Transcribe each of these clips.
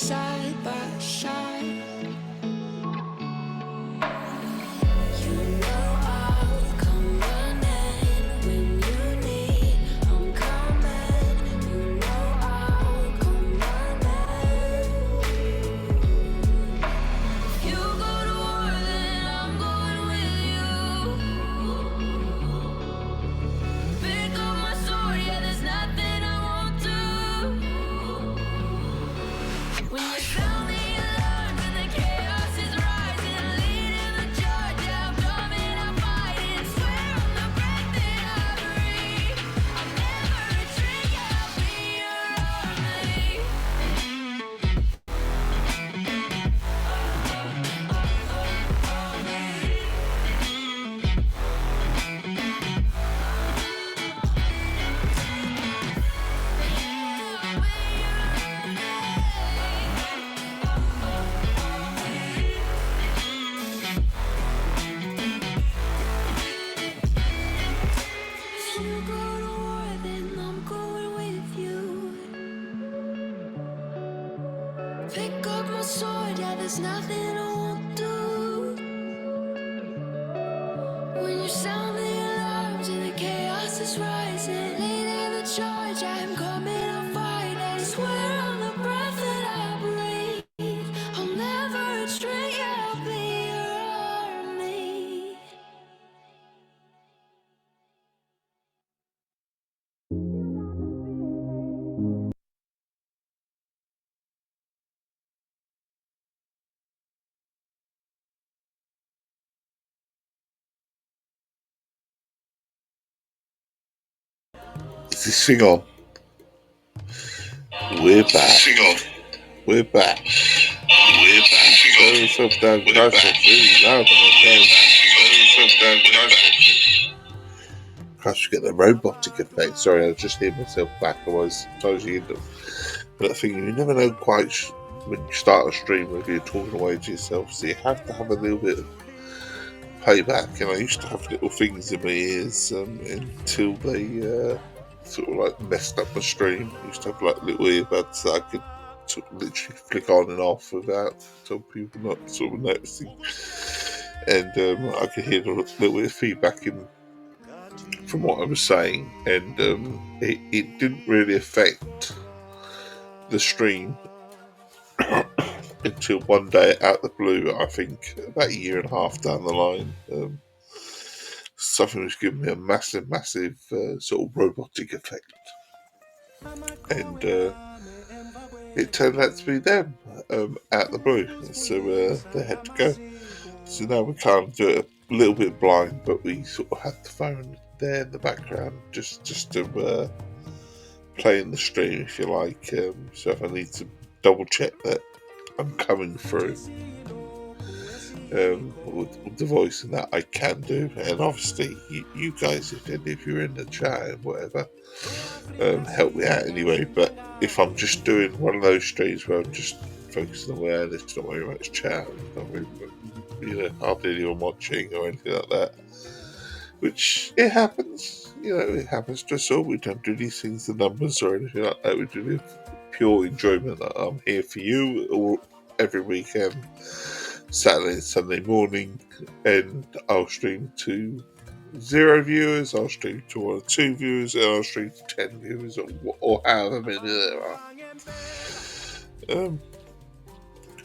side by side. You know I'll come running when you need. I'm coming. You know I'll come running. If you go to war, then I'm going with you. Pick up my sword, yeah, there's nothing I won't do. When you sound the alarm and the chaos is rising, leading the charge, yeah, I'm coming, I'm fighting. Swear on the breath that I breathe, I'll never retreat, yeah, I'll be your army. If you go to war, then I'm going with you. Pick up my sword, yeah, there's nothing I won't do. When you sound the alarms and the chaos is rising, leading the charge, I'm coming, I'm fighting. Swear on the breath that I breathe, I'll never retreat, yeah, I'll be your army. Is this thing on? We're back. We're back. We're back. Turn yourself down, guys. It's really loud on my phone. Crash, get the robotic effect. Sorry, I just hear myself back. I was totally into it. But I think you never know quite when you start a stream whether you're talking away to yourself, so you have to have a little bit of payback. And I used to have little things in my ears until they sort of like messed up my stream. I used to have like little earbuds that I could literally flick on and off without some people not sort of noticing. And I could hear a little bit of feedback from what I was saying, and it didn't really affect the stream until one day out of the blue, I think about a year and a half down the line, something was giving me a massive sort of robotic effect, and it turned out to be them out of the blue, so they had to go. So now we can't do it a little bit blind, but we sort of had the phone there in the background just to play in the stream, if you like. So if I need to double check that I'm coming through with the voice and that, I can do. And obviously, you guys, if you're in the chat and whatever, help me out anyway. But if I'm just doing one of those streams where I'm just focusing on where there's not very much chat, not really, hardly anyone watching or anything like that, which it happens, it happens to us all. We don't do these things for numbers or anything like that. We do it for pure enjoyment. I'm here for you every weekend, Saturday and Sunday morning, and I'll stream to 0 viewers, I'll stream to 1 or 2 viewers, and I'll stream to 10 viewers, or however many there are.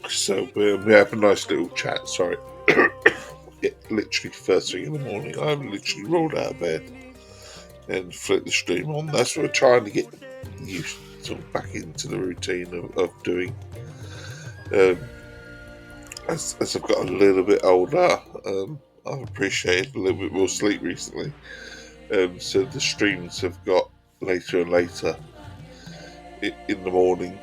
So we have a nice little chat. Sorry. Literally first thing in the morning, I'm literally rolled out of bed and flick the stream on. That's what we're trying to get used sort of back into the routine of doing. As I've got a little bit older, I've appreciated a little bit more sleep recently. So the streams have got later and later in the morning,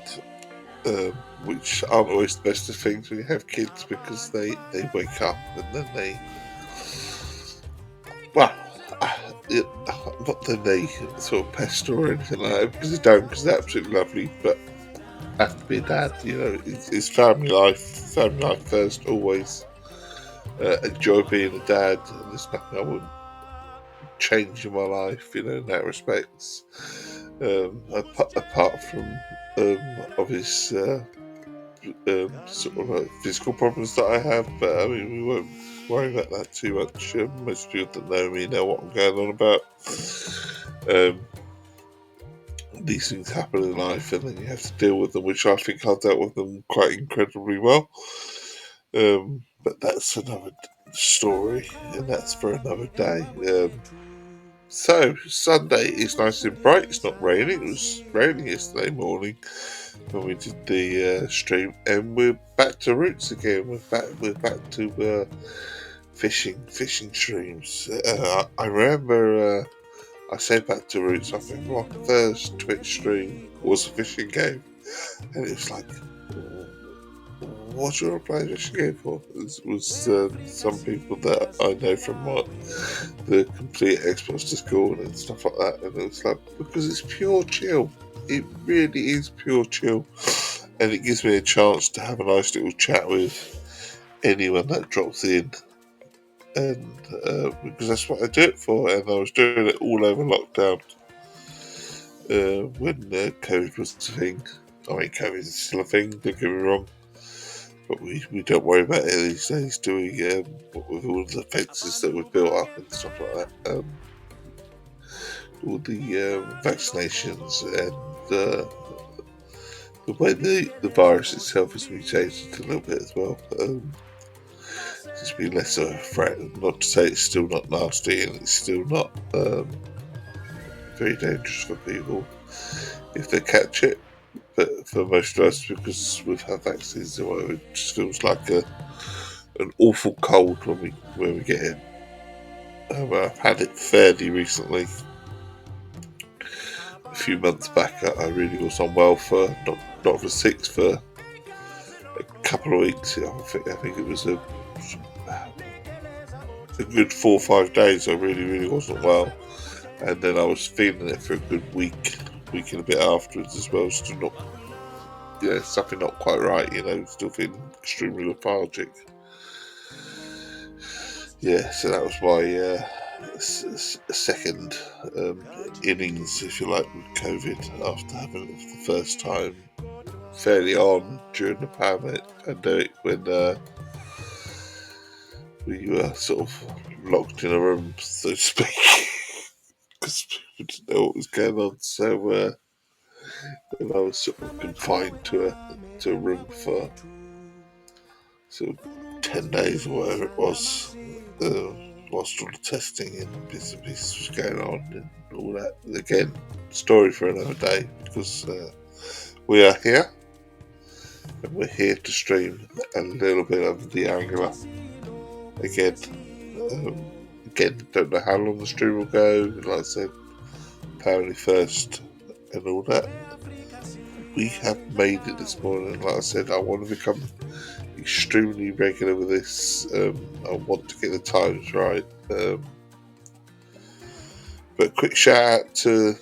which aren't always the best of things when you have kids, because they wake up and then they, well, not that they sort of pester or anything like that, because they don't, because they're absolutely lovely, but I have to be a dad, it's family life first, always. Enjoy being a dad, and there's nothing I wouldn't change in my life, in that respect. Apart from obvious sort of like physical problems that I have, but I mean, we won't worry about that too much. Most people that know me know what I'm going on about. These things happen in life, and then you have to deal with them, which I think I've dealt with them quite incredibly well. But that's another story, and that's for another day. So Sunday is nice and bright. It's not raining. It was raining yesterday morning when we did the stream, and we're back to roots again. We're back to fishing streams. I remember. I say back to roots. I think my first Twitch stream was a fishing game, and it was like, what do you want to play a fishing game for? It was some people that I know from the complete Xbox Discord and stuff like that, and it was like, because it's pure chill. It really is pure chill, and it gives me a chance to have a nice little chat with anyone that drops in. And because that's what I do it for, and I was doing it all over lockdown when COVID was a thing. I mean, COVID is still a thing, don't get me wrong, but we don't worry about it these days, do we? With all the fences that we've built up and stuff like that, all the vaccinations and the way the virus itself has mutated a little bit as well. It's been less of a threat. Not to say it's still not nasty and it's still not very dangerous for people if they catch it. But for most of us, because we've had vaccines, it just feels like an awful cold when we get in. I've had it fairly recently. A few months back, I really was unwell for not for 6 for a couple of weeks. I think it was a good 4 or 5 days. I really wasn't well, and then I was feeling it for a good week and a bit afterwards as well. Still not, something not quite right. Still feeling extremely lethargic. Yeah, so that was my second innings, if you like, with COVID after having it for the first time fairly on during the pandemic when we were sort of locked in a room, so to speak, because people didn't know what was going on. So and I was sort of confined to a room for sort of 10 days or whatever it was, whilst all the testing and bits and pieces was going on and all that. Again, story for another day, because we are here, and we're here to stream a little bit of the Angular. Again, don't know how long the stream will go. Like I said, family first and all that. We have made it this morning. Like I said, I want to become extremely regular with this. I want to get the times right. But quick shout out to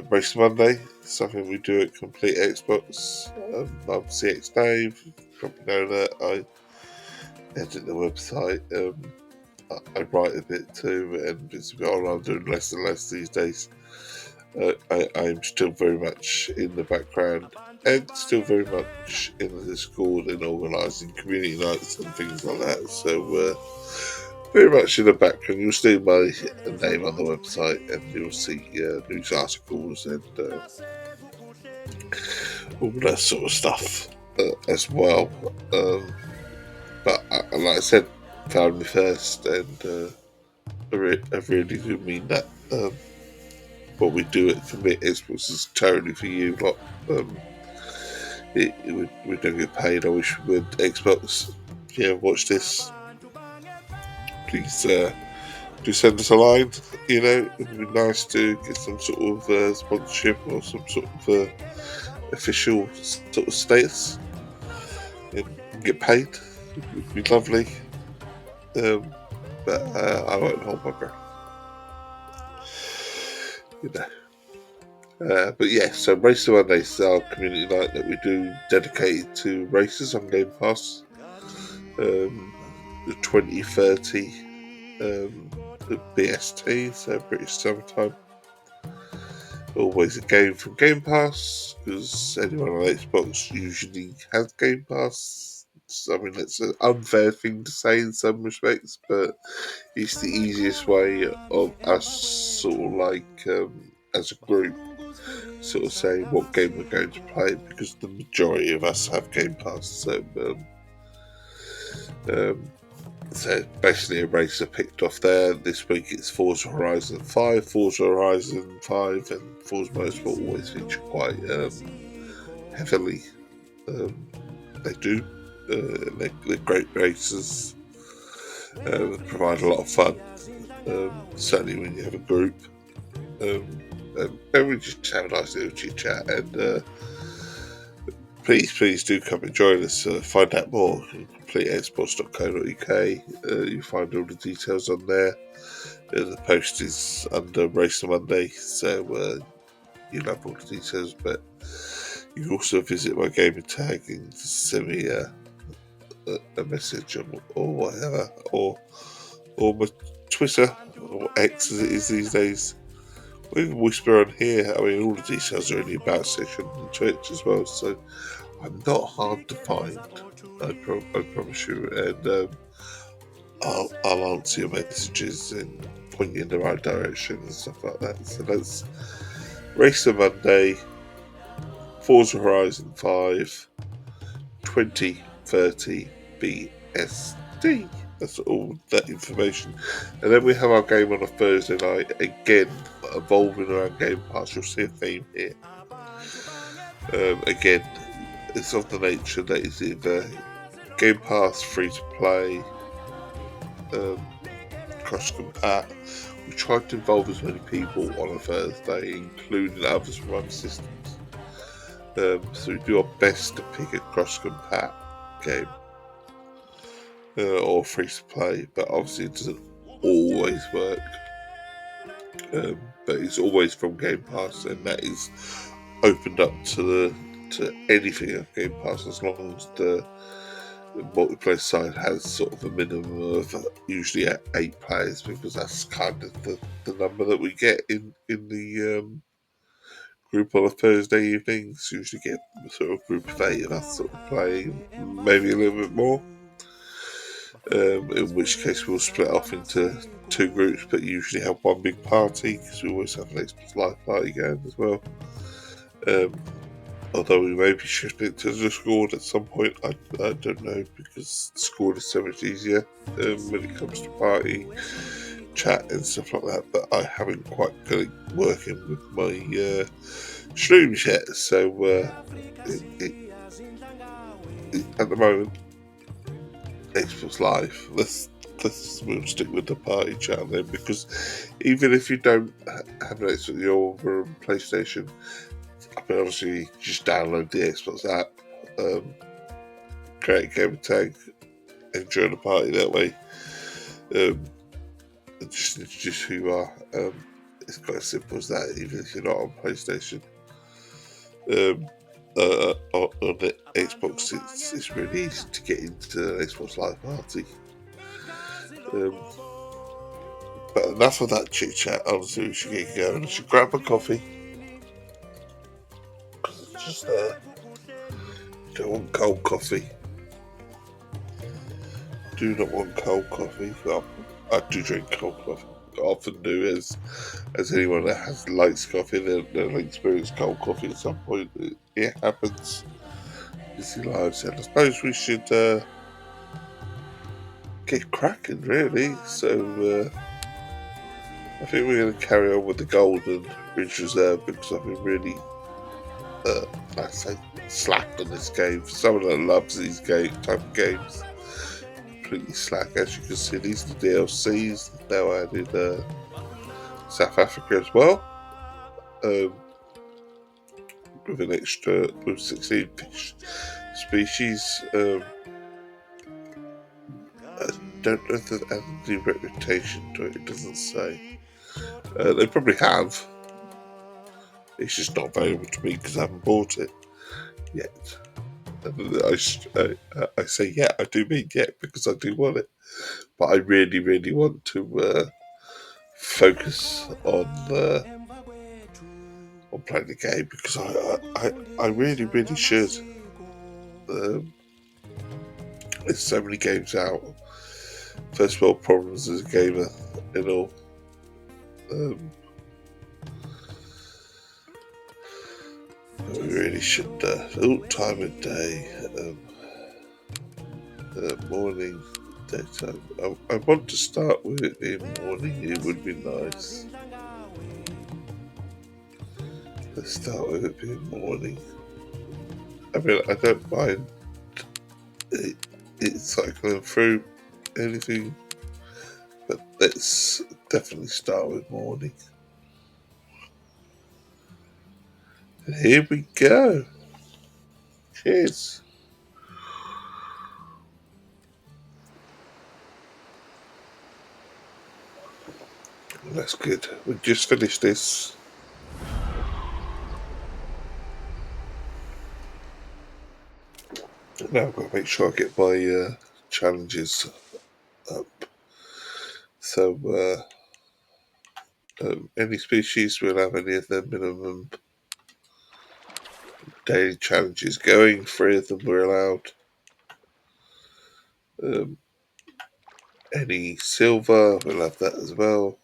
Race Monday, something we do at Complete Xbox. I'm CX Dave. You probably know that I edit the website. I write a bit too, and I'm doing less and less these days. I'm still very much in the background and still very much in the Discord and organising community nights and things like that. So very much in the background. You'll see my name on the website, and you'll see news articles and all that sort of stuff as well. But like I said, family first, and I really do mean that. What we do at Commit Xbox is totally for you lot. We don't get paid. I wish we would. Xbox, watch this. Please do send us a line. It would be nice to get some sort of sponsorship or some sort of official sort of status and get paid. It would be lovely. But I won't hold my breath. But yeah, so Race Monday is our community night that we do dedicated to races on Game Pass. The 2030 BST, so British Summertime. always a game from Game Pass, because anyone on Xbox usually has Game Pass. So, I mean, it's an unfair thing to say in some respects, but it's the easiest way of us sort of like, as a group, sort of saying what game we're going to play, because the majority of us have Game Pass. So basically a racer picked off there. This week it's Forza Horizon 5. Forza Horizon 5 and Forza Motorsport always feature quite heavily. They do. They're great racers. Provide a lot of fun. Certainly when you have a group. And we just have a nice little chit chat. And please do come and join us. Find out more at completeexports.co.uk. You find all the details on there. The post is under Racer Monday, so you'll have all the details. But you can also visit my gaming tag and send me a message or whatever, or my Twitter or X as it is these days. Or even whisper on here. I mean, all the details are in the About section on Twitch as well, so I'm not hard to find. I promise you, and I'll answer your messages and point you in the right direction and stuff like that. So that's Racer Monday, Forza Horizon 5, 2030 BSD. That's all that information. And then we have our game on a Thursday night, again, evolving around Game Pass. You'll see a theme here. Again, it's of the nature that is either Game Pass free to play, cross compat. We tried to involve as many people on a Thursday, including others from other systems. So we do our best to pick a cross compat game or free to play, but obviously it doesn't always work. But it's always from Game Pass, and that is opened up to anything on Game Pass as long as the multiplayer side has sort of a minimum of usually 8 players, because that's kind of the number that we get in the group on a Thursday evening. So usually get sort of a group of 8 of us sort of playing, maybe a little bit more. In which case we'll split off into 2 groups, but usually have one big party, because we always have an Xbox Live party going as well. Although we may be shifting to Discord at some point, I don't know, because Discord is so much easier when it comes to party chat and stuff like that. But I haven't quite got it working with my streams yet, so at the moment, Xbox Live. We'll stick with the party chat then, because even if you don't have an Xbox, you're over on PlayStation, I mean, obviously just download the Xbox app, create a game tag, and join the party that way. Just introduce who you are. It's quite as simple as that, even if you're not on PlayStation. On the Xbox, it's really easy to get into the Xbox Live party. But enough of that chit chat. Honestly, we should get going. I should grab a coffee. Just don't want cold coffee. Do not want cold coffee. Well, I do drink cold coffee. I often do, as anyone that likes coffee, they'll experience cold coffee at some point. It happens. Busy lives, and I suppose we should get cracking, really. So I think we're going to carry on with the Golden Ridge Reserve, because I've been really, like I say, slacked on this game. For someone that loves these type of games, completely slack. As you can see, these are the DLCs. Now added South Africa as well, with an extra, with 16 fish species. I don't know if they've added the reputation to it. It doesn't say. They probably have. It's just not available to me because I haven't bought it yet. I say yeah, I do mean yet, because I do want it, but I really, really want to focus on on playing the game because I really, really should. There's so many games out. First world problems as a gamer and all. But we really should. Time of day, morning, daytime. I want to start with it being morning. It would be nice. Let's start with it being morning. I mean, I don't mind it cycling through anything, but let's definitely start with morning. And here we go. Cheers. That's good. We just finished this. Now I've got to make sure I get my challenges up. So, any species will have any of their minimum daily challenges going. 3 of them were allowed. Any silver will have that as well.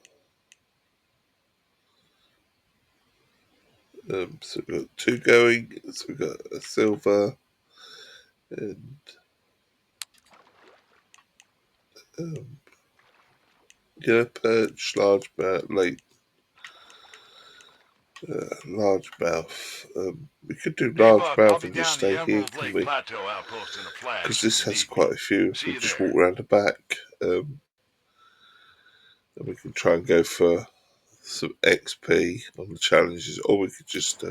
So we've got 2 going. So we've got a silver and yellow perch, largemouth. We could do largemouth and just stay here, can we? Because this has quite a few. If we just walk around the back, and we can try and go for some XP on the challenges, or we could just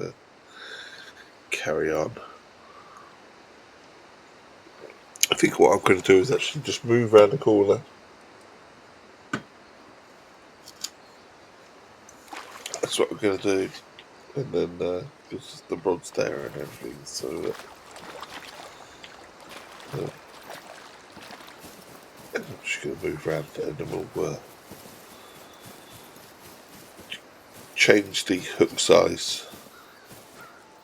carry on. I think what I'm going to do is actually just move around the corner. That's what I'm going to do. And then because the rod's there and everything, so and I'm just going to move around and then we'll change the hook size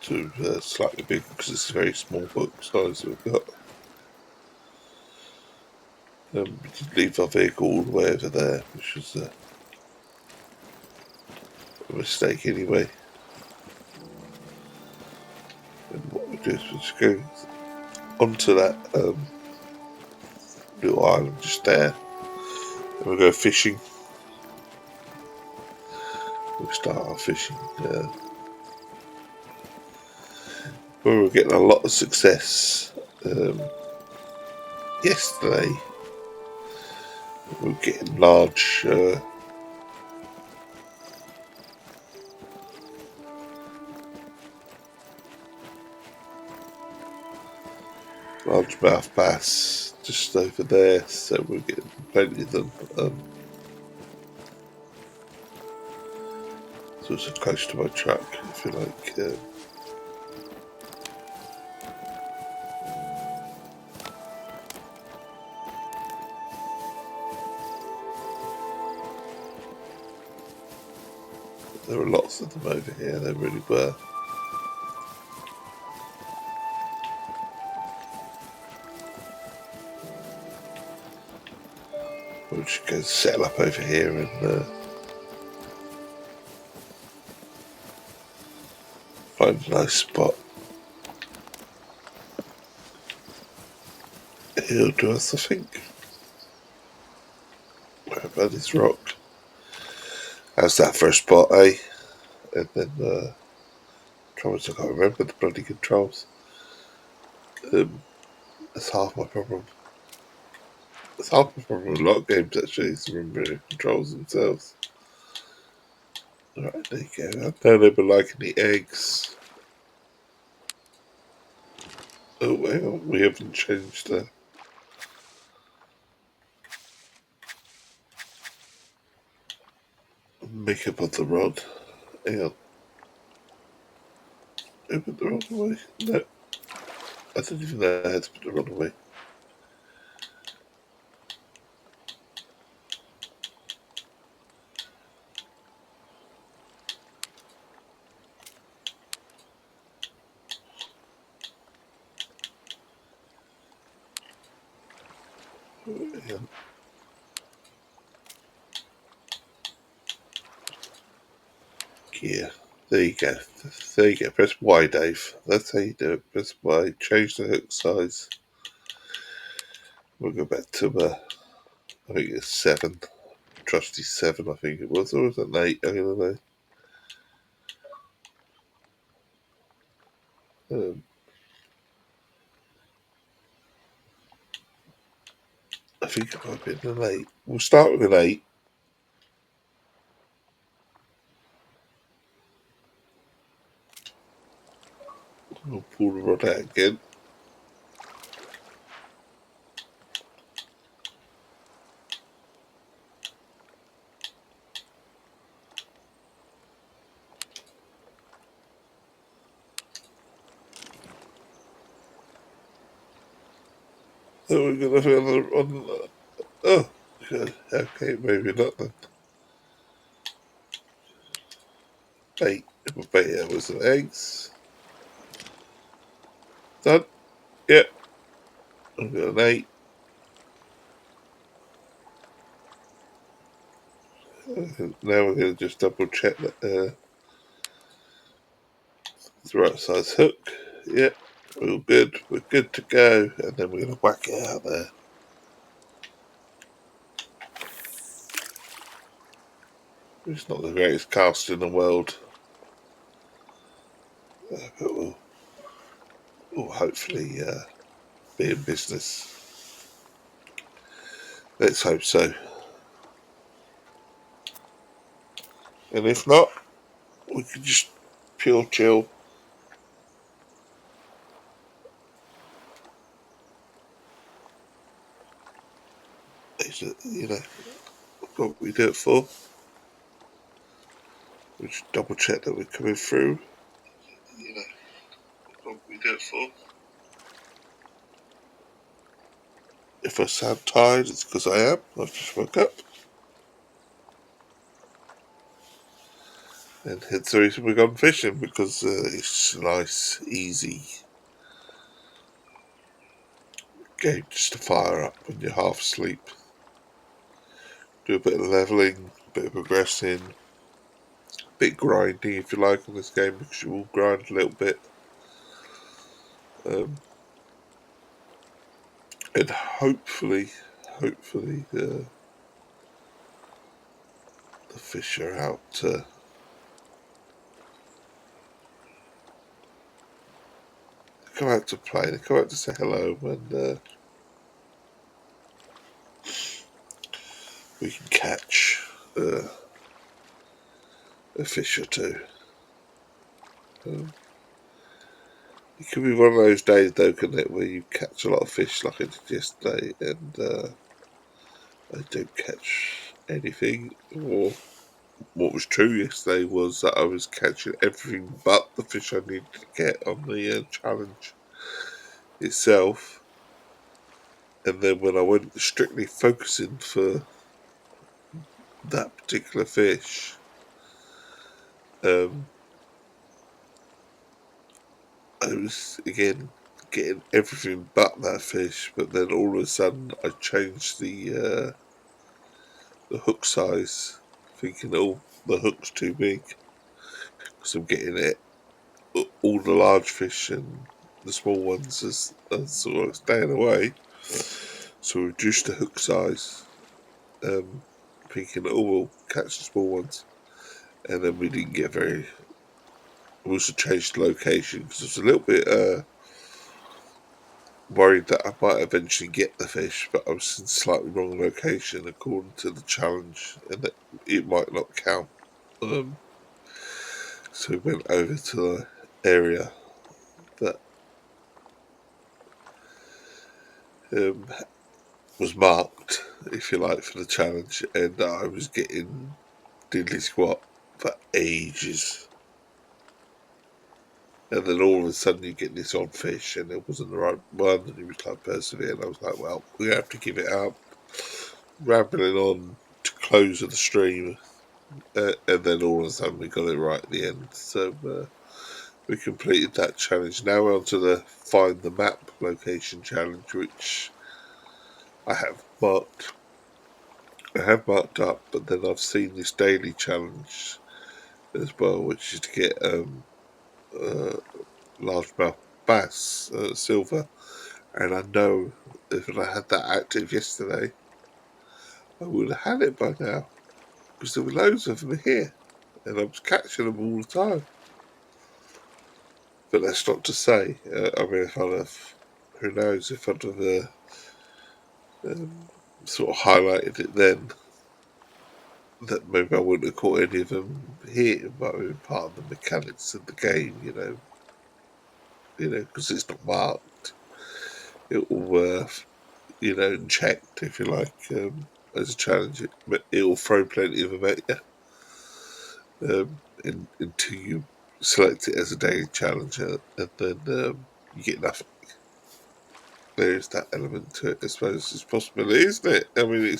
to slightly bigger because it's a very small hook size we've got. We did leave our vehicle all the way over there, which was a mistake anyway. And what we do is we just go onto that little island just there, and we'll go fishing. We'll start our fishing. We were getting a lot of success yesterday. We were getting large largemouth bass just over there, so we're getting plenty of them. So it's close to my truck, if you like. There were lots of them over here, there really were. We'll just go settle up over here and find a nice spot. He'll do us, I think. Where about this rock? How's that for a spot, eh? And then controls, I can't remember the bloody controls. That's half my problem. That's half my problem with a lot of games actually, is remembering the controls themselves. Alright, there you go. I know they were liking the eggs. Oh, well, we haven't changed the makeup of the rod. Hang on. I put the rod away? No. I don't even know how to put the rod away. Yeah, there you go. There you go. Press Y, Dave. That's how you do it. Press Y. Change the hook size. We'll go back to I think it's 7. Trusty 7, I think it was. Or was it an 8? I don't know. I think it might have been an 8. We'll start with an 8. We'll pull the rod out again. Then we're going to have another on. Oh, good. Okay, maybe not then. 8. That was an eggs. Done. Yep. I've got an 8. Now we're going to just double check that it's the right size hook. Yep. We're all good. We're good to go. And then we're going to whack it out there. It's not the greatest cast in the world. But we'll hopefully be in business. Let's hope so. And if not, we can just pure chill. You know, what we do it for. We just double check that we're coming through. You know, what we do it for. If I sound tired, it's because I am. I've just woke up. And hence the reason we've gone fishing, because it's a nice, easy game just to fire up when you're half asleep. Do a bit of levelling, a bit of progressing, a bit grinding if you like on this game, because you will grind a little bit. And hopefully the fish are out to come out to play. They come out to say hello when we can catch a fish or two. It could be one of those days, though, couldn't it, where you catch a lot of fish like I did yesterday, and I don't catch anything. Or what was true yesterday was that I was catching everything but the fish I needed to get on the challenge itself. And then when I went strictly focusing for that particular fish, I was again getting everything but that fish. But then all of a sudden, I changed the hook size, thinking, oh, the hook's too big, because I'm getting it all the large fish and the small ones as sort of staying away. So we reduced the hook size, thinking, oh, we'll catch the small ones. And then we didn't get very. We also changed the location because I was a little bit worried that I might eventually get the fish, but I was in slightly wrong location according to the challenge, and that it might not count. So we went over to the area that was marked, if you like, for the challenge, and I was getting diddly squat for ages. And then all of a sudden you get this odd fish, and it wasn't the right one, and he was like persevering. I was like, well, we have to give it up. Rambling on to close of the stream, and then all of a sudden we got it right at the end. So we completed that challenge. Now we're on to the Find the Map location challenge, which I have marked. I have marked up, but then I've seen this daily challenge as well, which is to get largemouth bass, silver. And I know if I had that active yesterday, I would have had it by now because there were loads of them here, and I was catching them all the time. But that's not to say. I mean, if I'd have, who knows, if I'd have sort of highlighted it then, that maybe I wouldn't have caught any of them here. It might have been part of the mechanics of the game, because it's not marked. It will, checked if you like, as a challenge. It will throw plenty of them at you until you select it as a daily challenge, and then you get nothing. There's that element to it. I suppose it's a possibility, isn't it? I mean,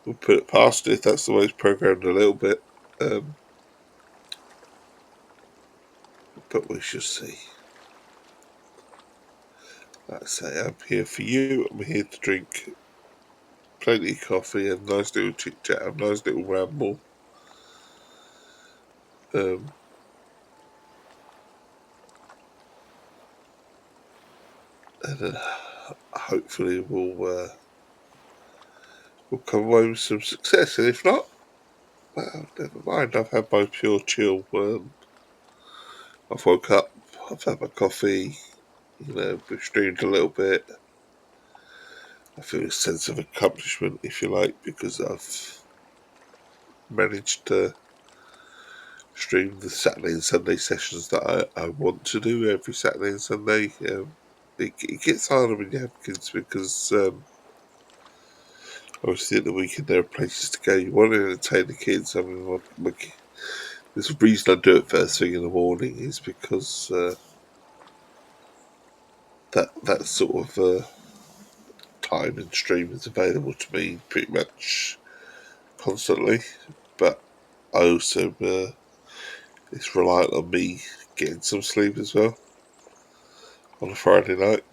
we'll put it past it if that's the way it's programmed a little bit. But we shall see. Like I say, I'm here for you. I'm here to drink plenty of coffee and nice little chit chat, a nice little ramble. And hopefully we'll come away with some success. And if not, well, never mind. I've had my pure chill. I've woke up, I've had my coffee, we've streamed a little bit. I feel a sense of accomplishment, if you like, because I've managed to stream the Saturday and Sunday sessions that I want to do every Saturday and Sunday. It gets harder when you have kids because obviously at the weekend there are places to go. You want to entertain the kids. I mean, there's a reason I do it first thing in the morning is because that sort of time and stream is available to me pretty much constantly. But I also it's reliant on me getting some sleep as well on a Friday night.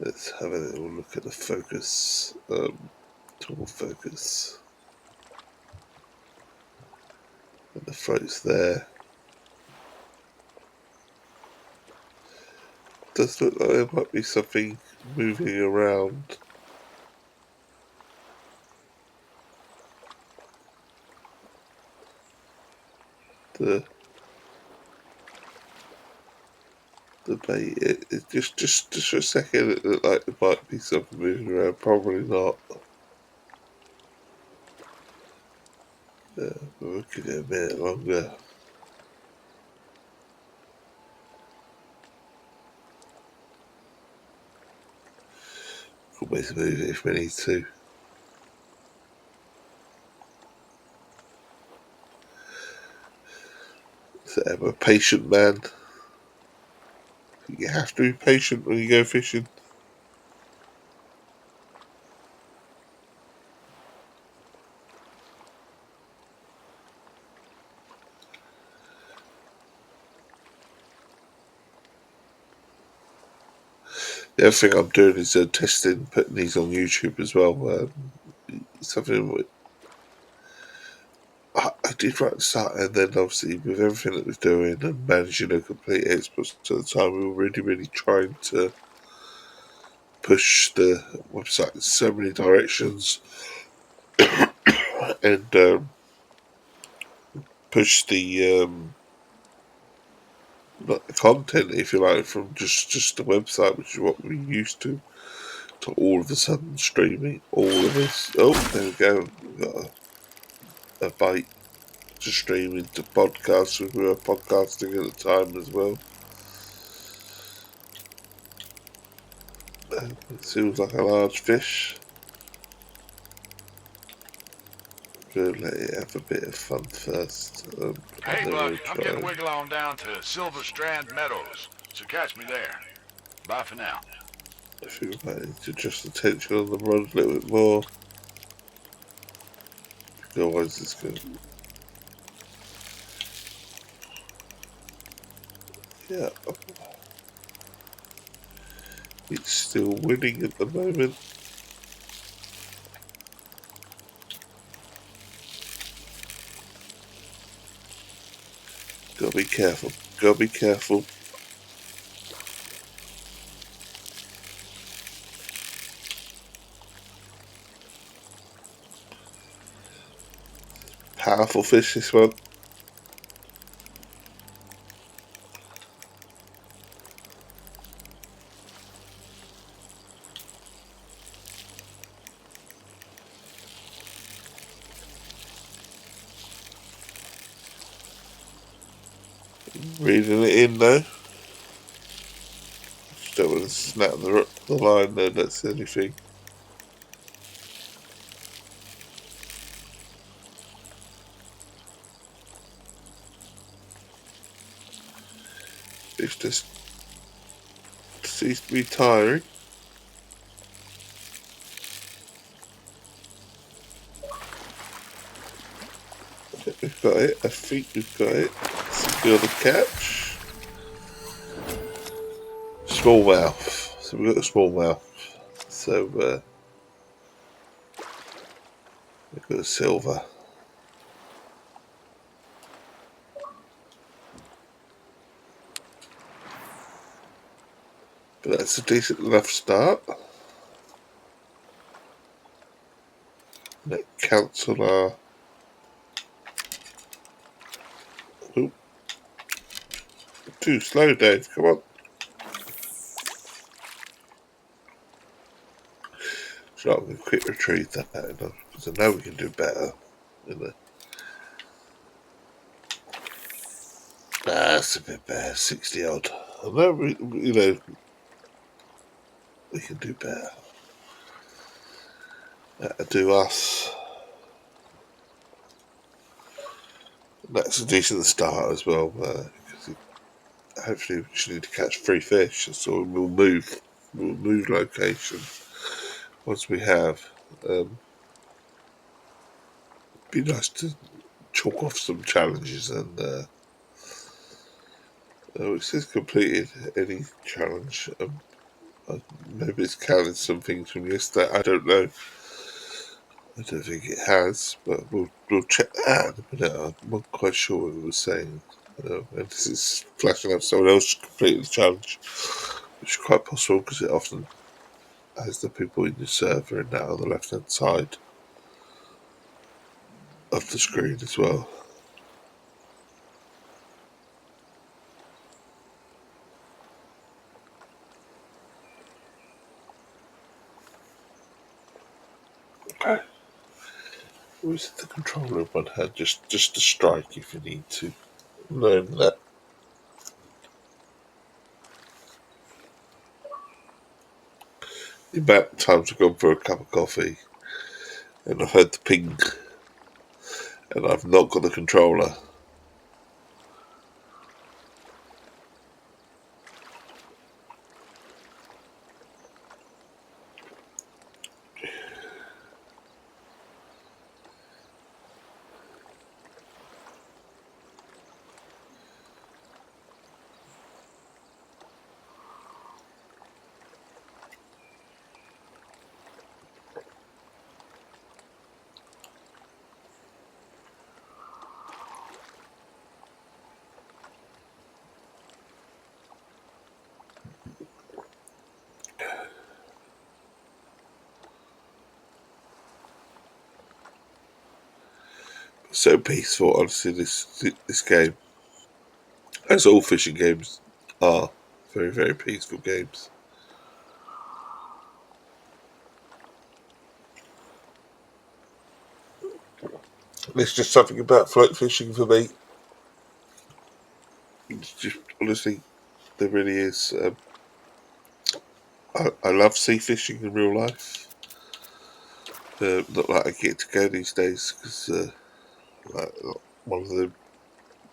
Let's have a little look at the focus, tool focus. And the throat's there. Does look like there might be something moving around. The bait. It just for a second it looked like there might be something moving around. Probably not. We'll give it a minute longer. Could always move it if we need to. So I'm a patient man. You have to be patient when you go fishing. The other thing I'm doing is testing, putting these on YouTube as well. Something I did right at the start, and then obviously with everything that we're doing and managing a complete exports at the time, we were really, really trying to push the website in so many directions and push the content, if you like, from just the website, which is what we're used to all of a sudden streaming all of this. Oh, there we go. We've got a bite to stream into podcasts. We were podcasting at the time as well. It seems like a large fish. We'll let it have a bit of fun first. Hey, Buck, I'm getting wiggle on down to Silver Strand Meadows, so catch me there. Bye for now. I think we might need to adjust the tension on the rod a little bit more. Otherwise it's going to... Yeah. It's still winning at the moment. Gotta be careful. Gotta be careful. Powerful fish, this one. Reading it in though. Just don't want to snap the line there, that's anything. It just seems to be tiring. I think we've got it. I think we've got it. Secure the catch. Smallmouth. So we've got a smallmouth. So we've got a silver. But that's a decent enough start. That counts on our... Oop. Too slow, Dave. Come on. So I'm going to quick retrieve that because I know we can do better. That's a bit better. 60 odd. I know we can do better. That'll do us. That's a decent start as well. Hopefully we just need to catch 3 fish, so we'll move location once we have. It'd be nice to chalk off some challenges, and it says completed any challenge. Maybe it's counted some things from yesterday. I don't know. I don't think it has, but we'll check that in a minute. I'm not quite sure what it was saying. And this is flashing up someone else completed the challenge, which is quite possible because it often has the people in your server and now on the left hand side of the screen as well. Okay. Where's the controller in one hand? Just to strike if you need to learn that. The amount of times I've gone for a cup of coffee and I've heard the ping and I've not got the controller. So peaceful, honestly, this game. As all fishing games are. Very, very peaceful games. There's just something about float fishing for me. It's just, honestly, there really is. I love sea fishing in real life. Not like I get to go these days because like, one of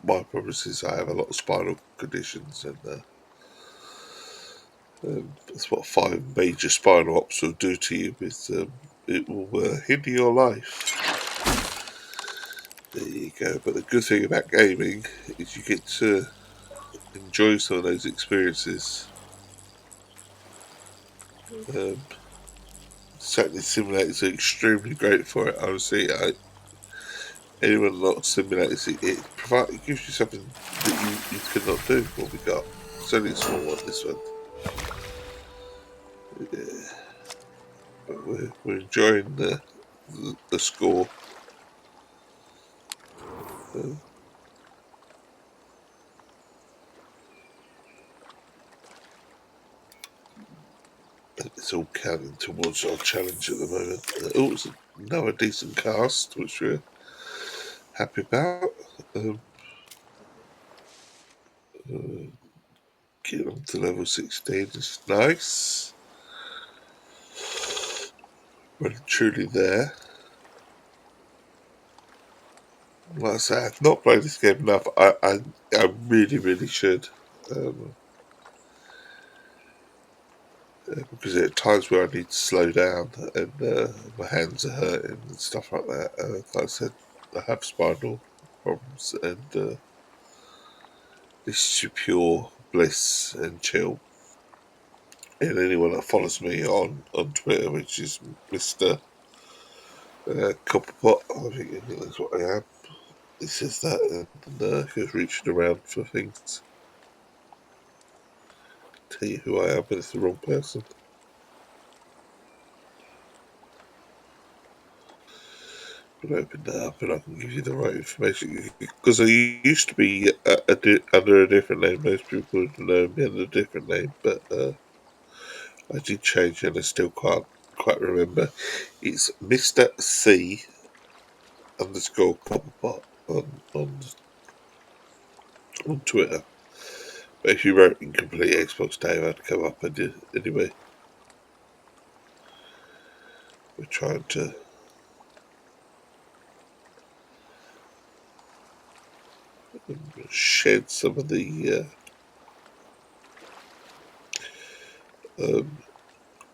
my problems is I have a lot of spinal conditions, and that's what 5 major spinal ops will do to you. It will hinder your life. There you go. But the good thing about gaming is you get to enjoy some of those experiences. Certainly simulators are extremely great for it, honestly. Anyone that simulators, it gives you something that you could not do, what we got. It's only a small one, this one. Yeah. But we're enjoying the score. It's all counting towards our challenge at the moment. It's another decent cast, which we're happy about. Getting on to level 16 is nice. We're truly there. Like I say, I've not played this game enough. I really, really should. Because there are times where I need to slow down and my hands are hurting and stuff like that. Like I said, I have spinal problems, and this is pure bliss and chill. And anyone that follows me on Twitter, which is Mr. Copperpot, I think that's what I am. He says that, and goes reaching around for things. Tell you who I am, but it's the wrong person. But open that up and I can give you the right information. Because I used to be under a different name. Most people would know me under a different name, but I did change and I still can't quite remember. It's Mr. C underscore Copperpot on Twitter. But if you wrote Incomplete Xbox Dave, I'd come up and do anyway. We're trying to shed some of the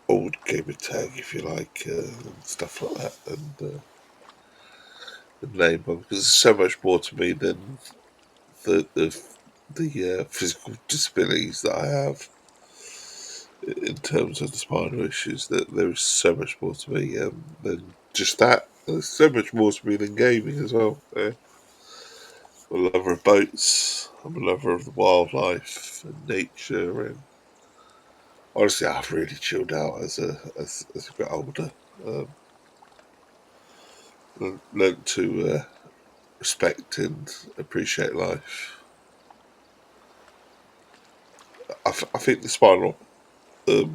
old gamer tag, if you like, and stuff like that, and name on, because there's so much more to me than the physical disabilities that I have in terms of the spinal issues. That there is so much more to me than just that. There's so much more to me than gaming as well. I'm a lover of boats. I'm a lover of the wildlife and nature, and honestly, I've really chilled out as I got older. Learned to respect and appreciate life. I think the spinal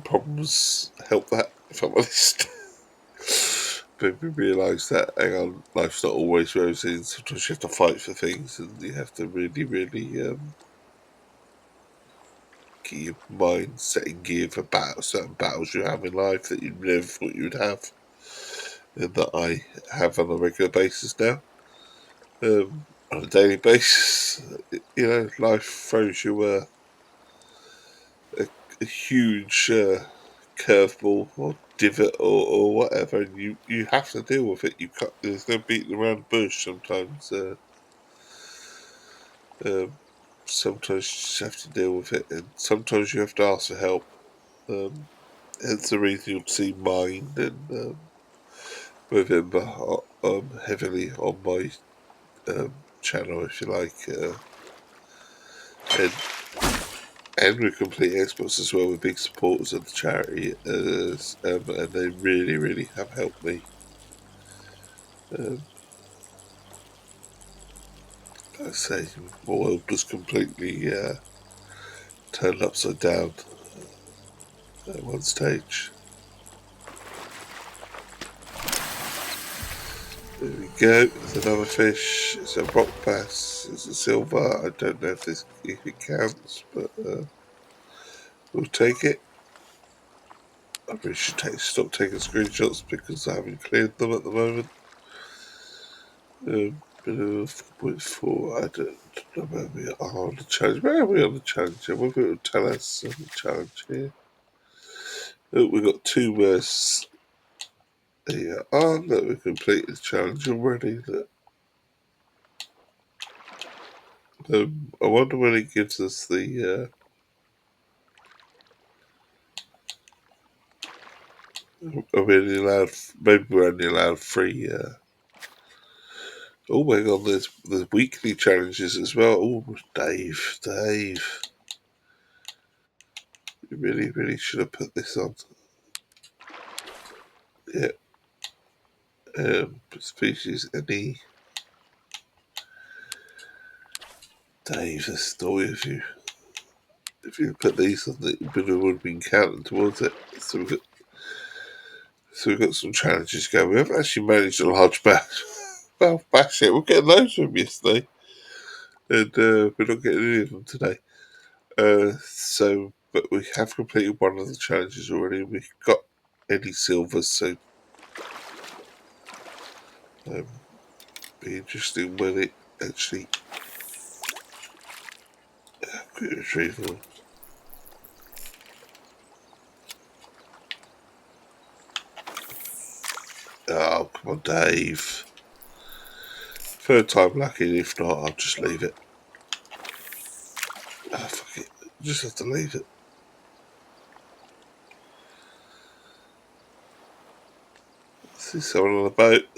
problems help that, if I'm honest. Made me realise that, hang on, life's not always rosy, and sometimes you have to fight for things, and you have to really, really get your mind set in gear for certain battles you have in life that you never thought you would have, and that I have on a regular basis now. On a daily basis, life throws you a huge curveball or divot or whatever, and you have to deal with it. There's no beating around the bush. Sometimes you just have to deal with it, and sometimes you have to ask for help. Hence the reason you'll see mine and Movember heavily on my channel, if you like, and we're complete experts as well. We're big supporters of the charity, and they really, really have helped me. I say, my world was completely turned upside down at one stage. There we go. There's another fish. It's a rock bass. It's a silver. I don't know if it counts, but we'll take it. I really should stop taking screenshots because I haven't cleared them at the moment. Bit of 4.4. I don't know where we are on the challenge. Where are we on the challenge? What will it tell us on the challenge here? Oh, we've got 2 words. There you are. Look, we've completed the challenge already. Look. I wonder when it gives us the only allowed, maybe we're only allowed 3. Oh my god, there's weekly challenges as well. Oh, Dave. You really should have put this on. Yeah. Species any. Dave, the story of you. If you put these on, it would have been counting towards it. So we've got some challenges going. We haven't actually managed a large bash. Well, bash it. We're getting loads of them yesterday, and we're not getting any of them today. But we have completed one of the challenges already. We've got any silvers, so be interesting when it actually quick retrieval. Oh, come on, Dave. Third time lucky, if not, I'll just leave it. Oh, fuck it. Just have to leave it. See someone on a boat.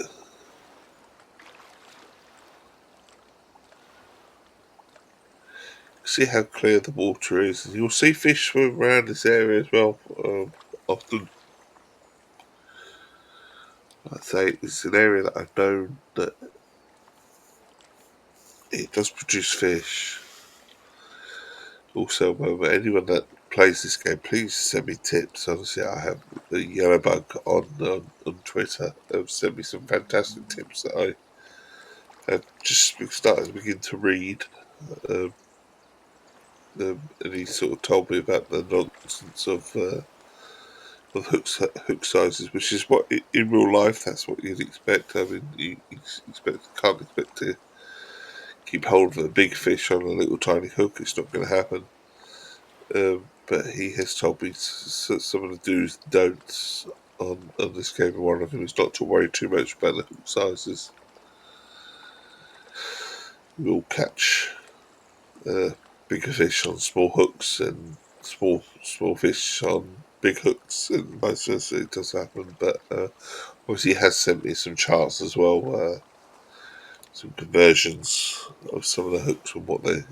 See how clear the water is. And you'll see fish swim around this area as well. Often, I'd say it's an area that I've known that it does produce fish. Also, anyone that plays this game, please send me tips. Honestly, I have a yellow bug on Twitter. Sent me some fantastic tips that I have just started to begin to read. And he sort of told me about the nonsense of hook sizes, which is what in real life that's what you'd expect. I mean, you can't expect to keep hold of a big fish on a little tiny hook. It's not going to happen. But he has told me some of the do's and don'ts on this game, and one of them is not to worry too much about the hook sizes. We'll catch bigger fish on small hooks and small fish on big hooks, and vice versa. It does happen, but obviously he has sent me some charts as well, some conversions of some of the hooks and what the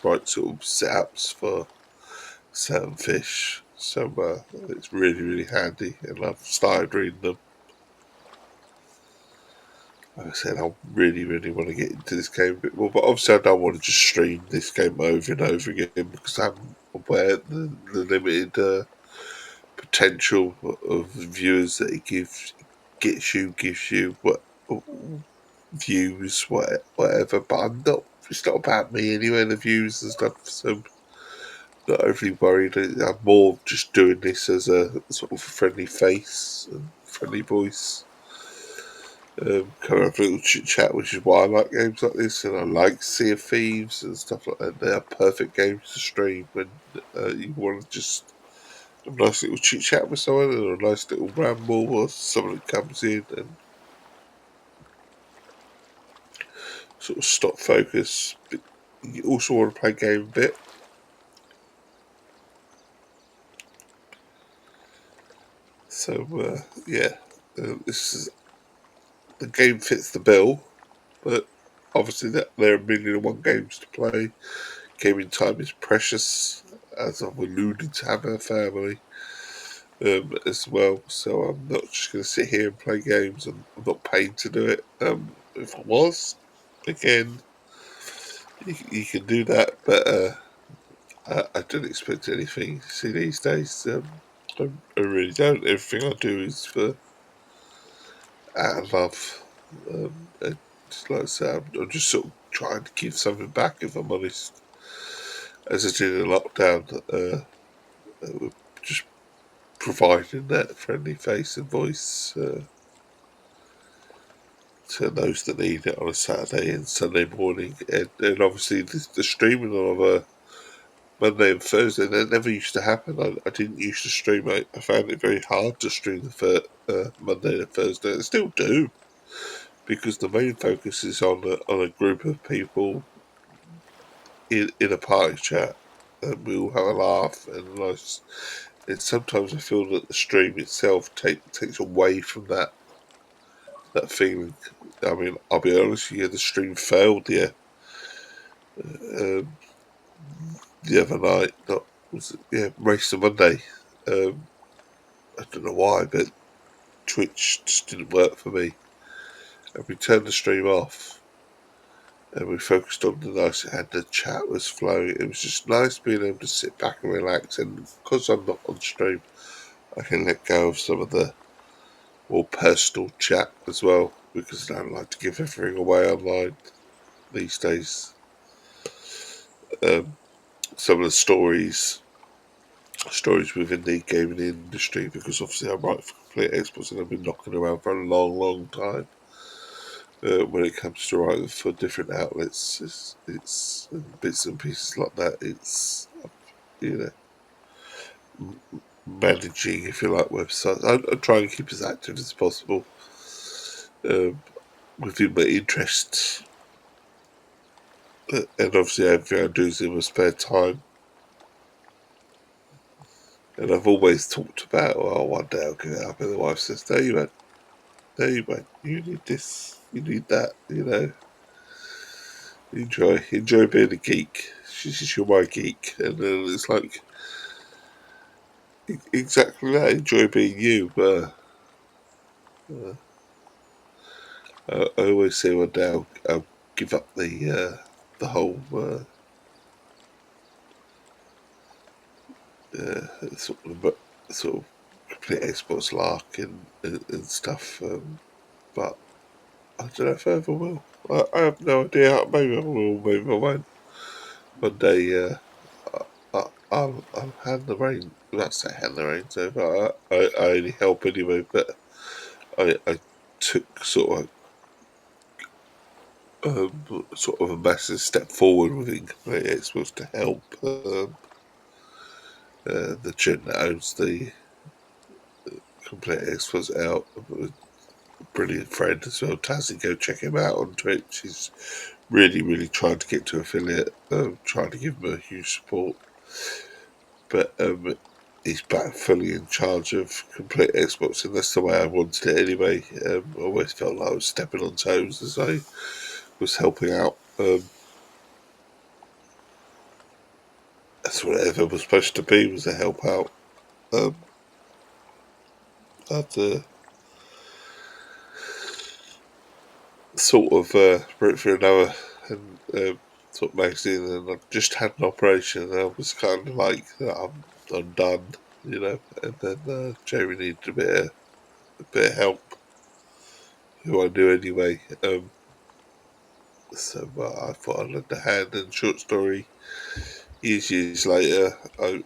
right sort of setups for certain fish. So it's really handy, and I've started reading them. Like I said, I really want to get into this game a bit more, but obviously I don't want to just stream this game over and over again because I'm aware of the limited potential of viewers that it gives you what views, whatever. But I'm not. It's not about me anyway. The views and stuff. So not overly worried. I'm more just doing this as a sort of friendly face and friendly voice. Kind of a little chit chat, which is why I like games like this, and I like Sea of Thieves and stuff like that. They are perfect games to stream when you want to just have a nice little chit chat with someone, or a nice little ramble, or someone comes in and sort of stop focus. But you also want to play a game a bit. So this is the game fits the bill, but obviously there are 1,000,001 games to play. Gaming time is precious, as I've alluded to having a family as well. So I'm not just going to sit here and play games. I'm not paid to do it. If I was, again, you can do that, but I don't expect anything. See, these days, I really don't. Everything I do is for out of love. And just like I said, I'm just sort of trying to give something back, if I'm honest. As I did in lockdown, we're just providing that friendly face and voice to those that need it on a Saturday and Sunday morning. And obviously, the streaming on a Monday and Thursday, that never used to happen. I didn't used to stream. I found it very hard to stream the Monday and Thursday. I still do, because the main focus is on a group of people in a party chat, and we all have a laugh and a nice And sometimes I feel that the stream itself takes away from that feeling. I mean, I'll be honest with you, the stream failed um, the other night. Not was it, yeah, Race to Monday. I don't know why, but Twitch just didn't work for me. And we turned the stream off, and we focused on the nice, and the chat was flowing. It was just nice being able to sit back and relax. And because I'm not on stream, I can let go of some of the more personal chat as well, because I don't like to give everything away online these days. Some of the stories within the gaming industry, because obviously I write for Complete Exports and I've been knocking around for a long time. When it comes to writing for different outlets, it's bits and pieces like that. It's, you know, managing, if you like, websites. I try and keep as active as possible within my interests, and obviously everything I do is in my spare time. And I've always talked about, oh, one day I'll get it up, and the wife says, "No, you won't. No, you won't. You need this. You need that. You know, enjoy being a geek." She says, "You're my geek," and then it's like exactly that. Enjoy being you. I always say one day I'll give up the whole sort of Complete Exports lark and stuff. But I don't know if I ever will. I have no idea. Maybe I will. Maybe I won't. One day, I'll hand the reins. That's say hand the reins over. I only help anyway, but I took sort of a massive step forward within Complete Exports to help the gent that owns the Complete Exports out. A brilliant friend as well, Tazzy. Go check him out on Twitch. He's really trying to get to affiliate. Trying to give him a huge support, but he's back fully in charge of Complete Exports, and that's the way I wanted it anyway. I always felt like I was stepping on toes as I was helping out. That's what Ever was supposed to be, was a help out. I'd sort of wrote for another sort of magazine, and I just had an operation, and I was kind of like, I'm done, you know. And then Jerry needed a bit of help, who I knew anyway. So I thought I'd lend a hand. And short story, years later, I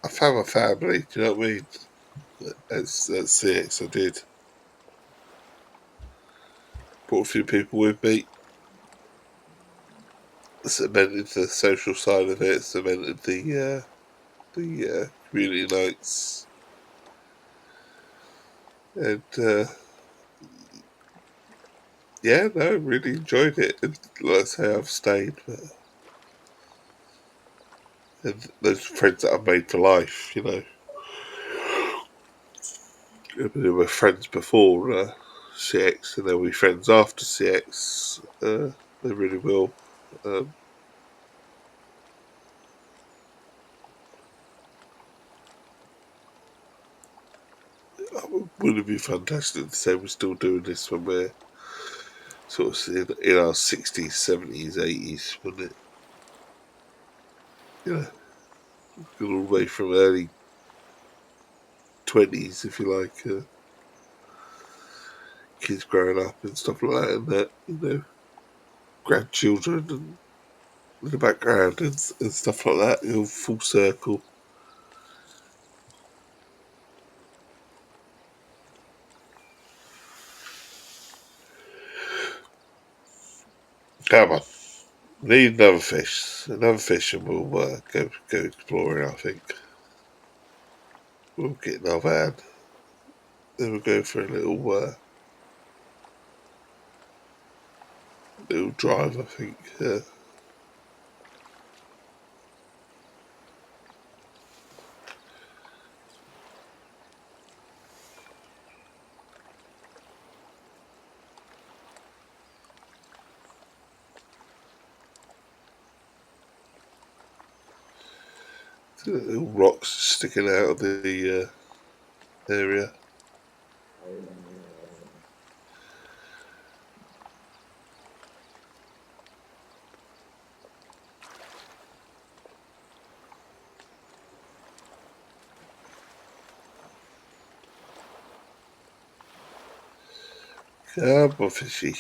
found my family. Do you know what I mean? That's it. So I did. Brought a few people with me. Cemented the social side of it. Cemented the community nights, and yeah, no, really enjoyed it. And like I say, I've stayed, and those friends that I've made for life, you know, we were friends before CX, and they'll be friends after CX. They really will. Um, Would it be fantastic to say we're still doing this when we're sort of in our 60s, 70s, 80s, wouldn't it? You know, all the way from early 20s, if you like, kids growing up and stuff like that, and that, you know, grandchildren and in the background and stuff like that, you know, full circle. Come on, need another fish, and we'll go exploring. I think we'll get another van, then we'll go for a little drive. I think. Little rocks sticking out of the area. Come on, fishy.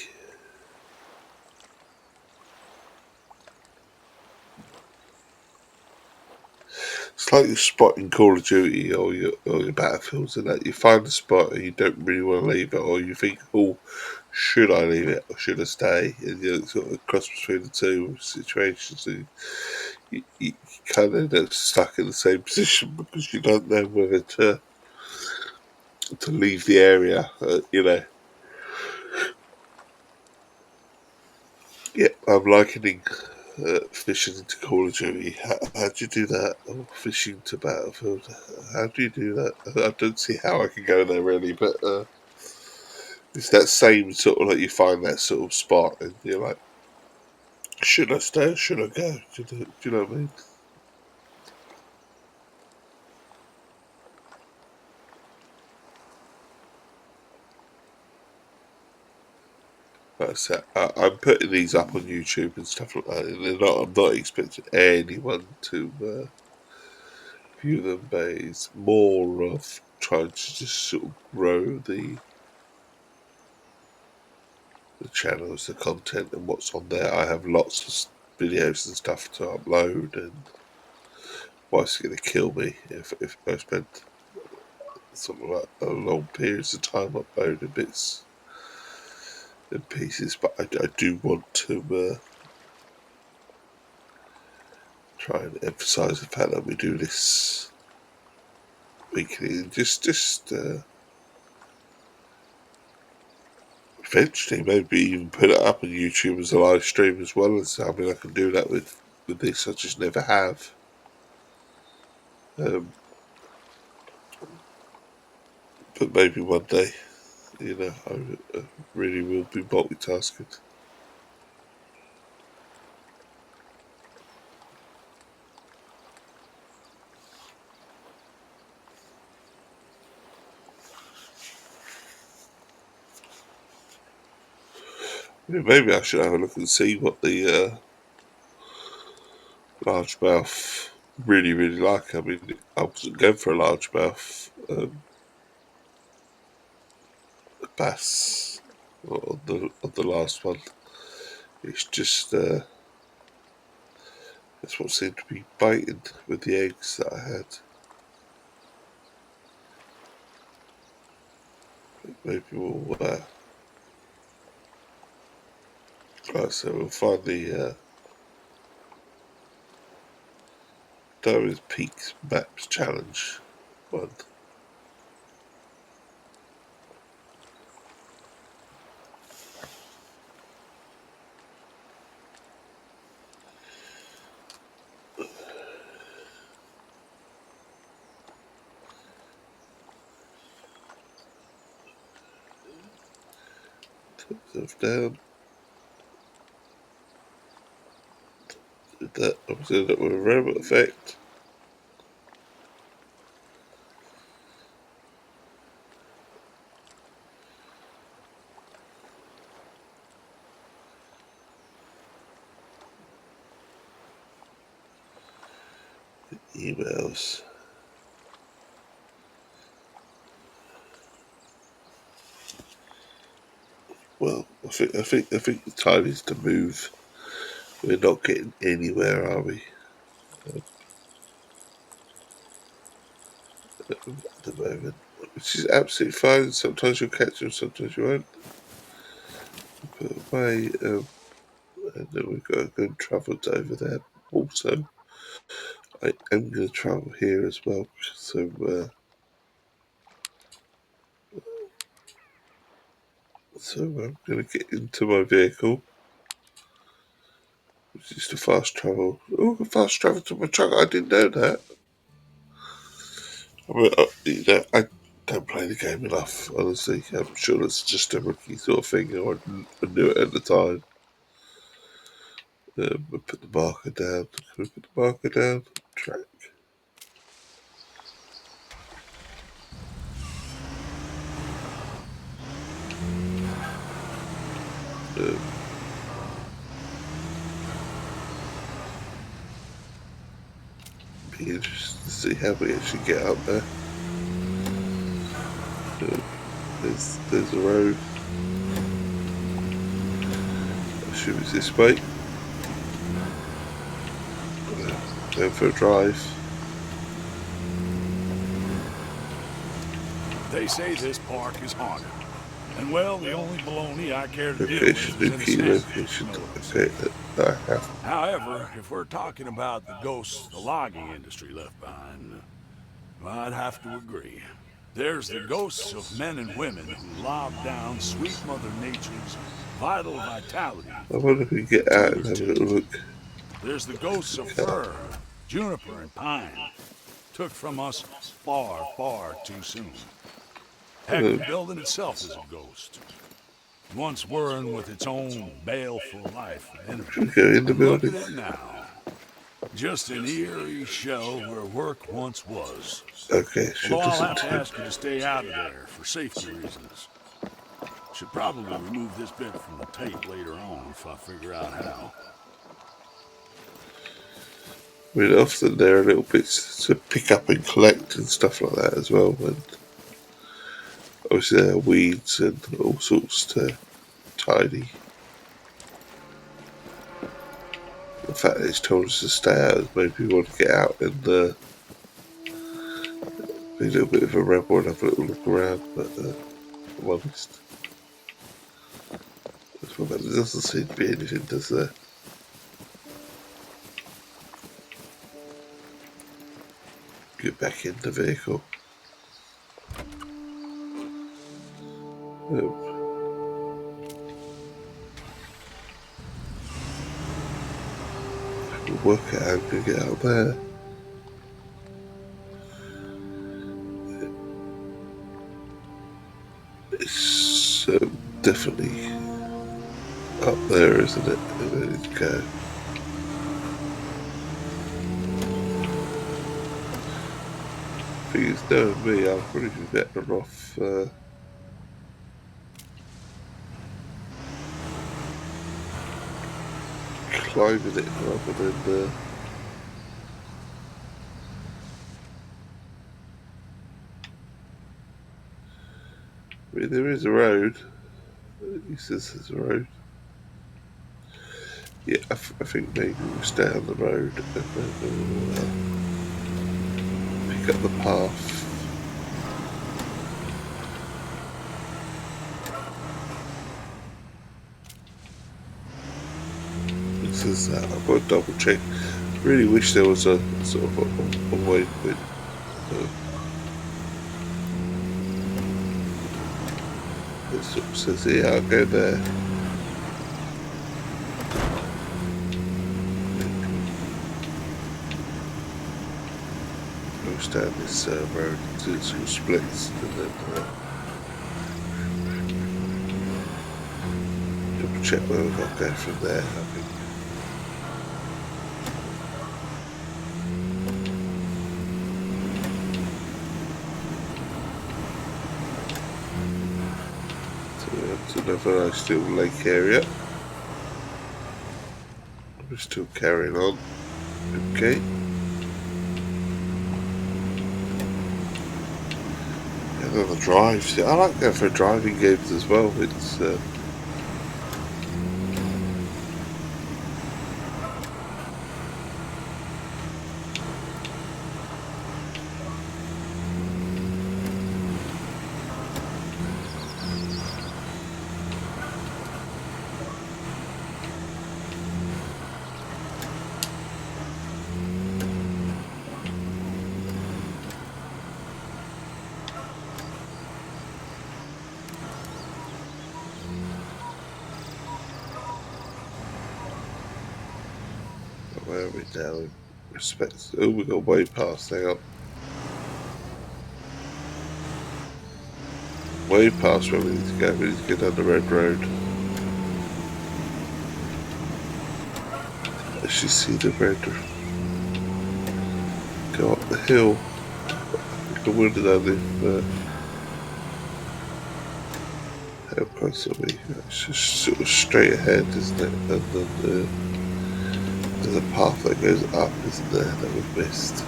It's like you're spotting Call of Duty or your Battlefields and that. You find a spot and you don't really want to leave it, or you think, oh, should I leave it or should I stay? And you're sort of cross between the two situations. And you kind of end up stuck in the same position because you don't know whether to leave the area, Yeah, I'm likening fishing to Call of Duty. How do you do that? Or fishing to Battlefield? How do you do that? I don't see how I can go there really, but it's that same sort of like you find that sort of spot and you're like, should I stay or should I go? Do you know what I mean? Like I said, I'm putting these up on YouTube and stuff like that, and I'm not expecting anyone to view them, but it's more of trying to just sort of grow the channels, the content, and what's on there. I have lots of videos and stuff to upload, and wife's going to kill me if I spend something like a long periods of time uploading bits and pieces. But I do want to try and emphasise the fact that we do this weekly. Just eventually, maybe even put it up on YouTube as a live stream as well. As I mean, I can do that with this. I just never have. But maybe one day, I really will be multitasking. Maybe I should have a look and see what the largemouth really, really like. I mean, I wasn't going for a largemouth bass on the last one. It's just that's what seemed to be biting with the eggs that I had. Maybe we'll right, so we'll find the Darwin's Peaks Maps Challenge one. Down. Did that. I was doing it with a robot effect. Emails. Well, I think the time is to move. We're not getting anywhere, are we? At the moment, which is absolutely fine. Sometimes you'll catch them, sometimes you won't. Put away, and then we've got to go and travel to over there. Also, I am going to travel here as well, so I'm going to get into my vehicle, which is the fast travel. Oh, fast travel to my truck! I didn't know that. I mean, I don't play the game enough, honestly. I'm sure that's just a rookie sort of thing. I knew it at the time. We put the marker down. Can we put the marker down? Track. Be interested to see how we actually get up there. There's a road. I assume it's this way. Going for a drive. They say this park is haunted. And well, the only baloney I care to deal Location, with new is key in a location. sandwich. Okay, that I have. However, if we're talking about the ghosts the logging industry left behind, I'd have to agree. There's the ghosts of men and women who lobbed down sweet Mother Nature's vital vitality. I wonder if we can get out and have a little look. There's the ghosts of fir, juniper, and pine. Took from us far, far too soon. Heck, the building itself is a ghost. Once whirring with its own baleful life and Should we energy. go in the Look building? at it now. Just an eerie shell where work once was. Okay, should Although I'll listen have to to ask you to stay out of there for safety reasons. Should probably remove this bit from the tape later on if I figure out how. I mean, often there are little bits to pick up and collect and stuff like that as well. And obviously there are weeds and all sorts to tidy. The fact that it's told us to stay out has made me want to get out and be a little bit of a rebel and have a little look around, but I'm honest. There doesn't seem to be anything, does there? Get back in the vehicle. We'll work out how to get out there. It's definitely up there, isn't it? Ready to go. Thing is, knowing me, I'll probably be better off climbing it rather than I mean, there is a road. He says there's a road. Yeah, I think maybe we'll stay on the road and then we'll pick up the path. It says that. I've got to double check. Really wish there was a sort of a way with. It sort of says, yeah, I'll go there. Goes down this road to some splits and then double check where we've got to go from there, I think. So another nice little lake area. We're still carrying on. Okay. Another drive. See, I like going for driving games as well. It's where are we now in respect? Oh, we got way past. Hang on. Way past where we need to go. We need to get down the red road. Actually see the red. Go up the hill. I wonder that if How close are we? It's just sort of straight ahead, isn't it? And then there's a path that goes up, isn't there, that we've missed.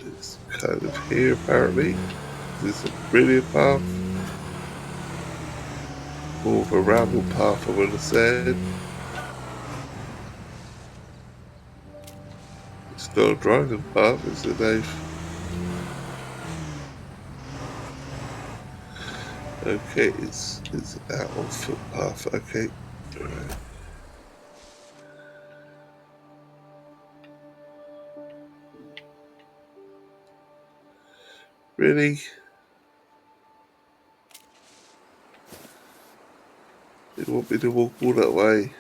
It's kind of here, apparently. Is this a brilliant path? More of a ramble path, I would have said. It's not a driving path, is it, Dave? Okay, it's out on footpath. Okay, right. Really? You want me to walk all that way?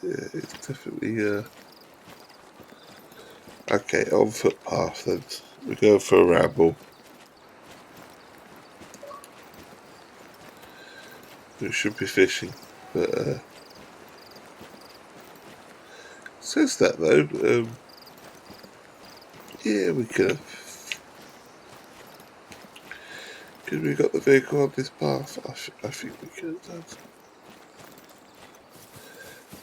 Yeah, it's definitely okay, on footpath then. We go for a ramble. We should be fishing, but it says that though. Yeah, we could have. Could we got the vehicle on this path? I think we could have done.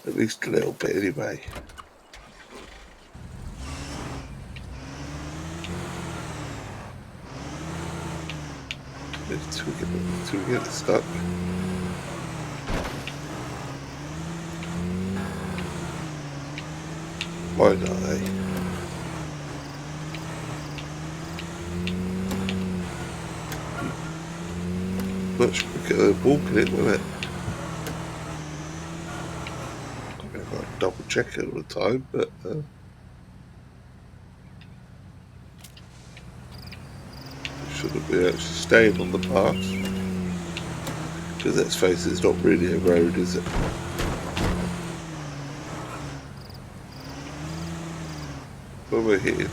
At least a little bit anyway. Till we get it stuck. Why not, eh? Much quicker than walking it, wouldn't it? I've got to double check it all the time, but shouldn't be actually staying on the path. Because let's face it, it's not really a road, is it? Where we're hitting.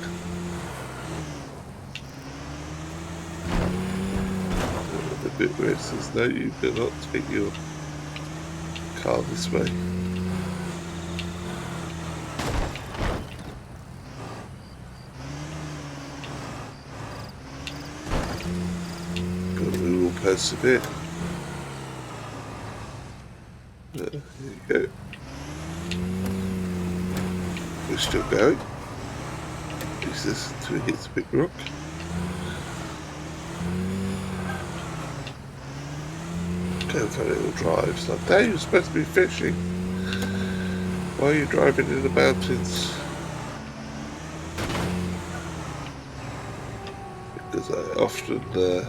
The bit where it says, no, you better not take your car this way. But we will persevere. There you go. We're still going. Use this until it hits a big rock. Go for a little drive. So, Dave, you're supposed to be fishing. Why are you driving in the mountains? Because I often do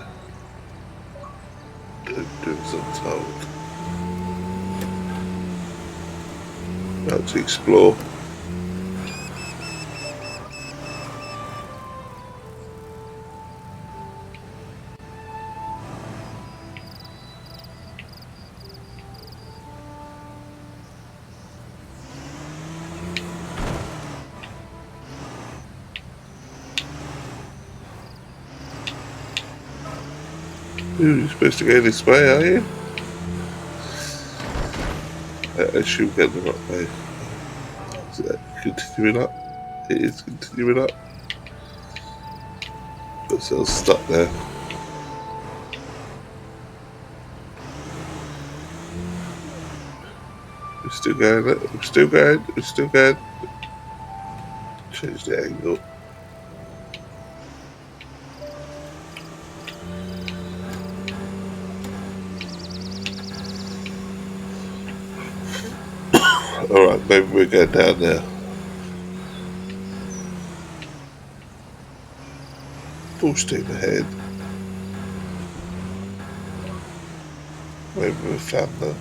as I'm told. About to explore. Ooh, you're supposed to go this way, are you? I should get the right way. Is that continuing up? It is continuing up. Got ourselves stuck there. We're still going, we're still going, we're still going. Change the angle. Alright, maybe we're going down there. Full steam ahead. Maybe we found the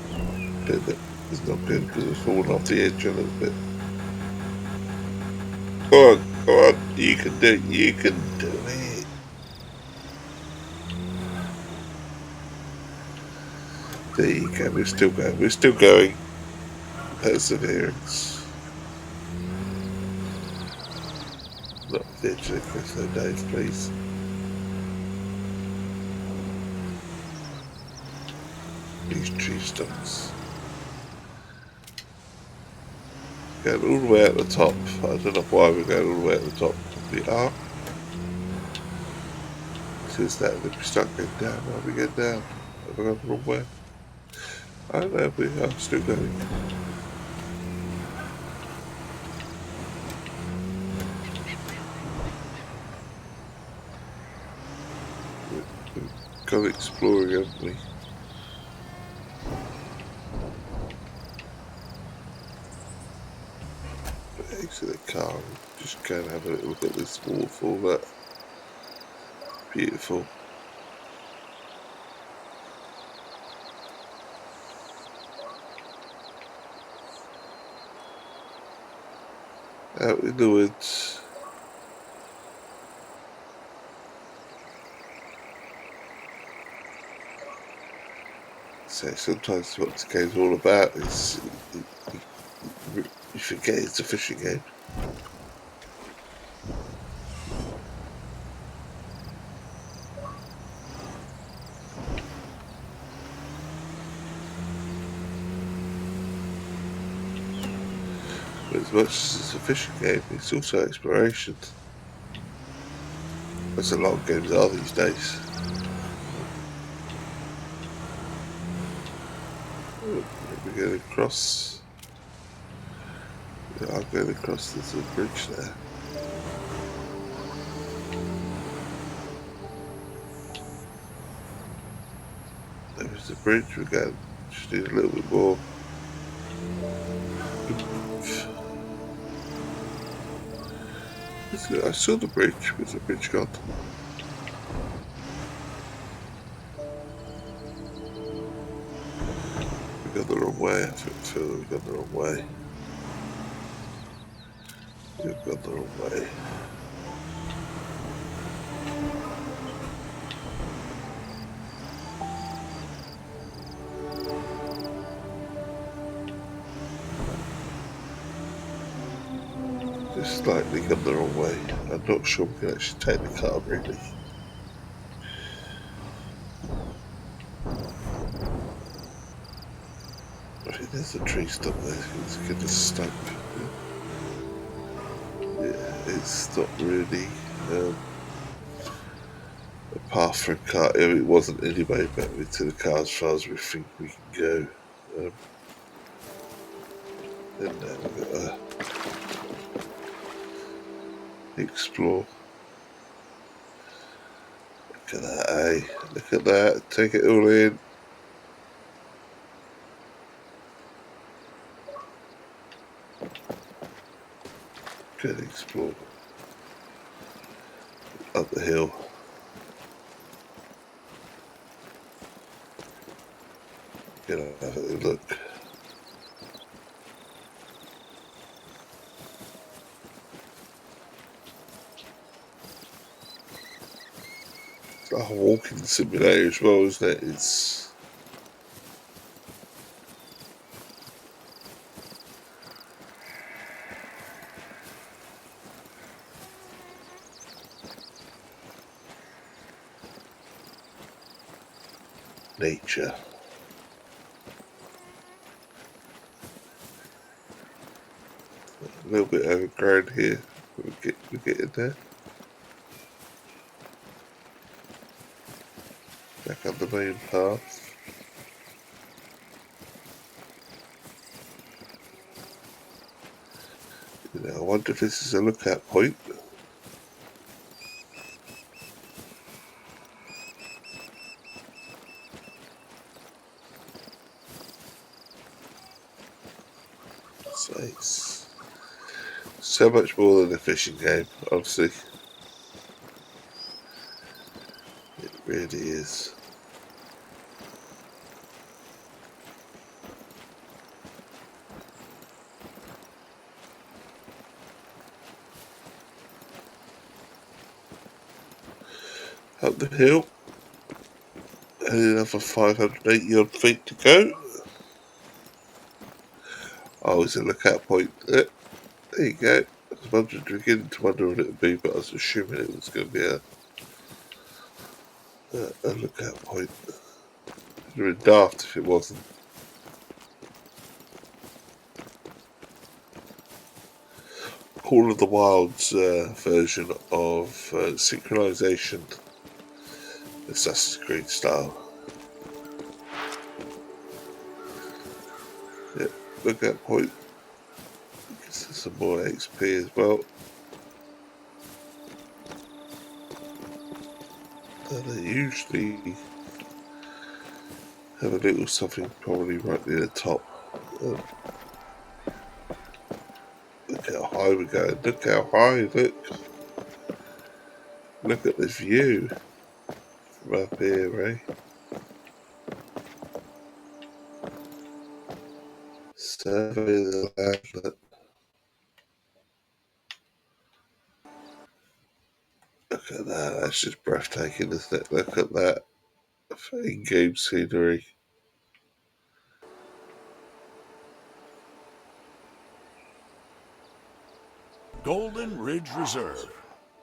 bit that is not good because we've fallen off the edge a little bit. Go on, you can do it, you can do it. There you go, we're still going, we're still going. Perseverance. Not the edge of the cliff though, Dave, please. These tree stumps. Going all the way at the top. I don't know why we're going all the way at the top. We are. Since that, if we start going down, why we go down? Have I gone the wrong way? I don't know, we are still going. We've gone exploring, haven't we? Exit the car. Just go and have a little look at this waterfall. That beautiful. Out in the woods. So sometimes what the game's all about is you forget it's a fishing game. But as much as it's a fishing game, it's also exploration. That's a lot of games are these days. We're going across. I'm going across this bridge there. There's the bridge. We're going. Just need a little bit more. I saw the bridge. Where's the bridge gone? We got the wrong way. I feel that we got the wrong way. We've got the wrong way. Just slightly gone the wrong way. I'm not sure we can actually take the car really. I think there's a tree stump there. Let's get the stump. Yeah, it's not really a path for a car. It wasn't anyway, but we're to the car as far as we think we can go. And then we've got to explore. Look at that, eh? Look at that. Take it all in. Good explore. Up the hill. Gonna have a look. It's like a walking simulator as well, isn't it? It's nature. A little bit overgrown here. We're getting there. Back on the main path. You know, I wonder if this is a lookout point. So it's so much more than a fishing game, obviously. It really is. Up the hill, and another 580 odd feet to go. Oh, it's a lookout point there. There you go. I was beginning to wonder what it would be, but I was assuming it was going to be a lookout point. It would have been daft if it wasn't. Call of the Wild's version of synchronization, Assassin's Creed style. Yeah, look at point. Gets some more XP as well. And they usually have a little something probably right near the top. Look how high we're going. Look how high, look. Look at this view from up here, eh? Survey the land. Look at that, that's just breathtaking, isn't it? Look at that in-game scenery. Golden Ridge Reserve.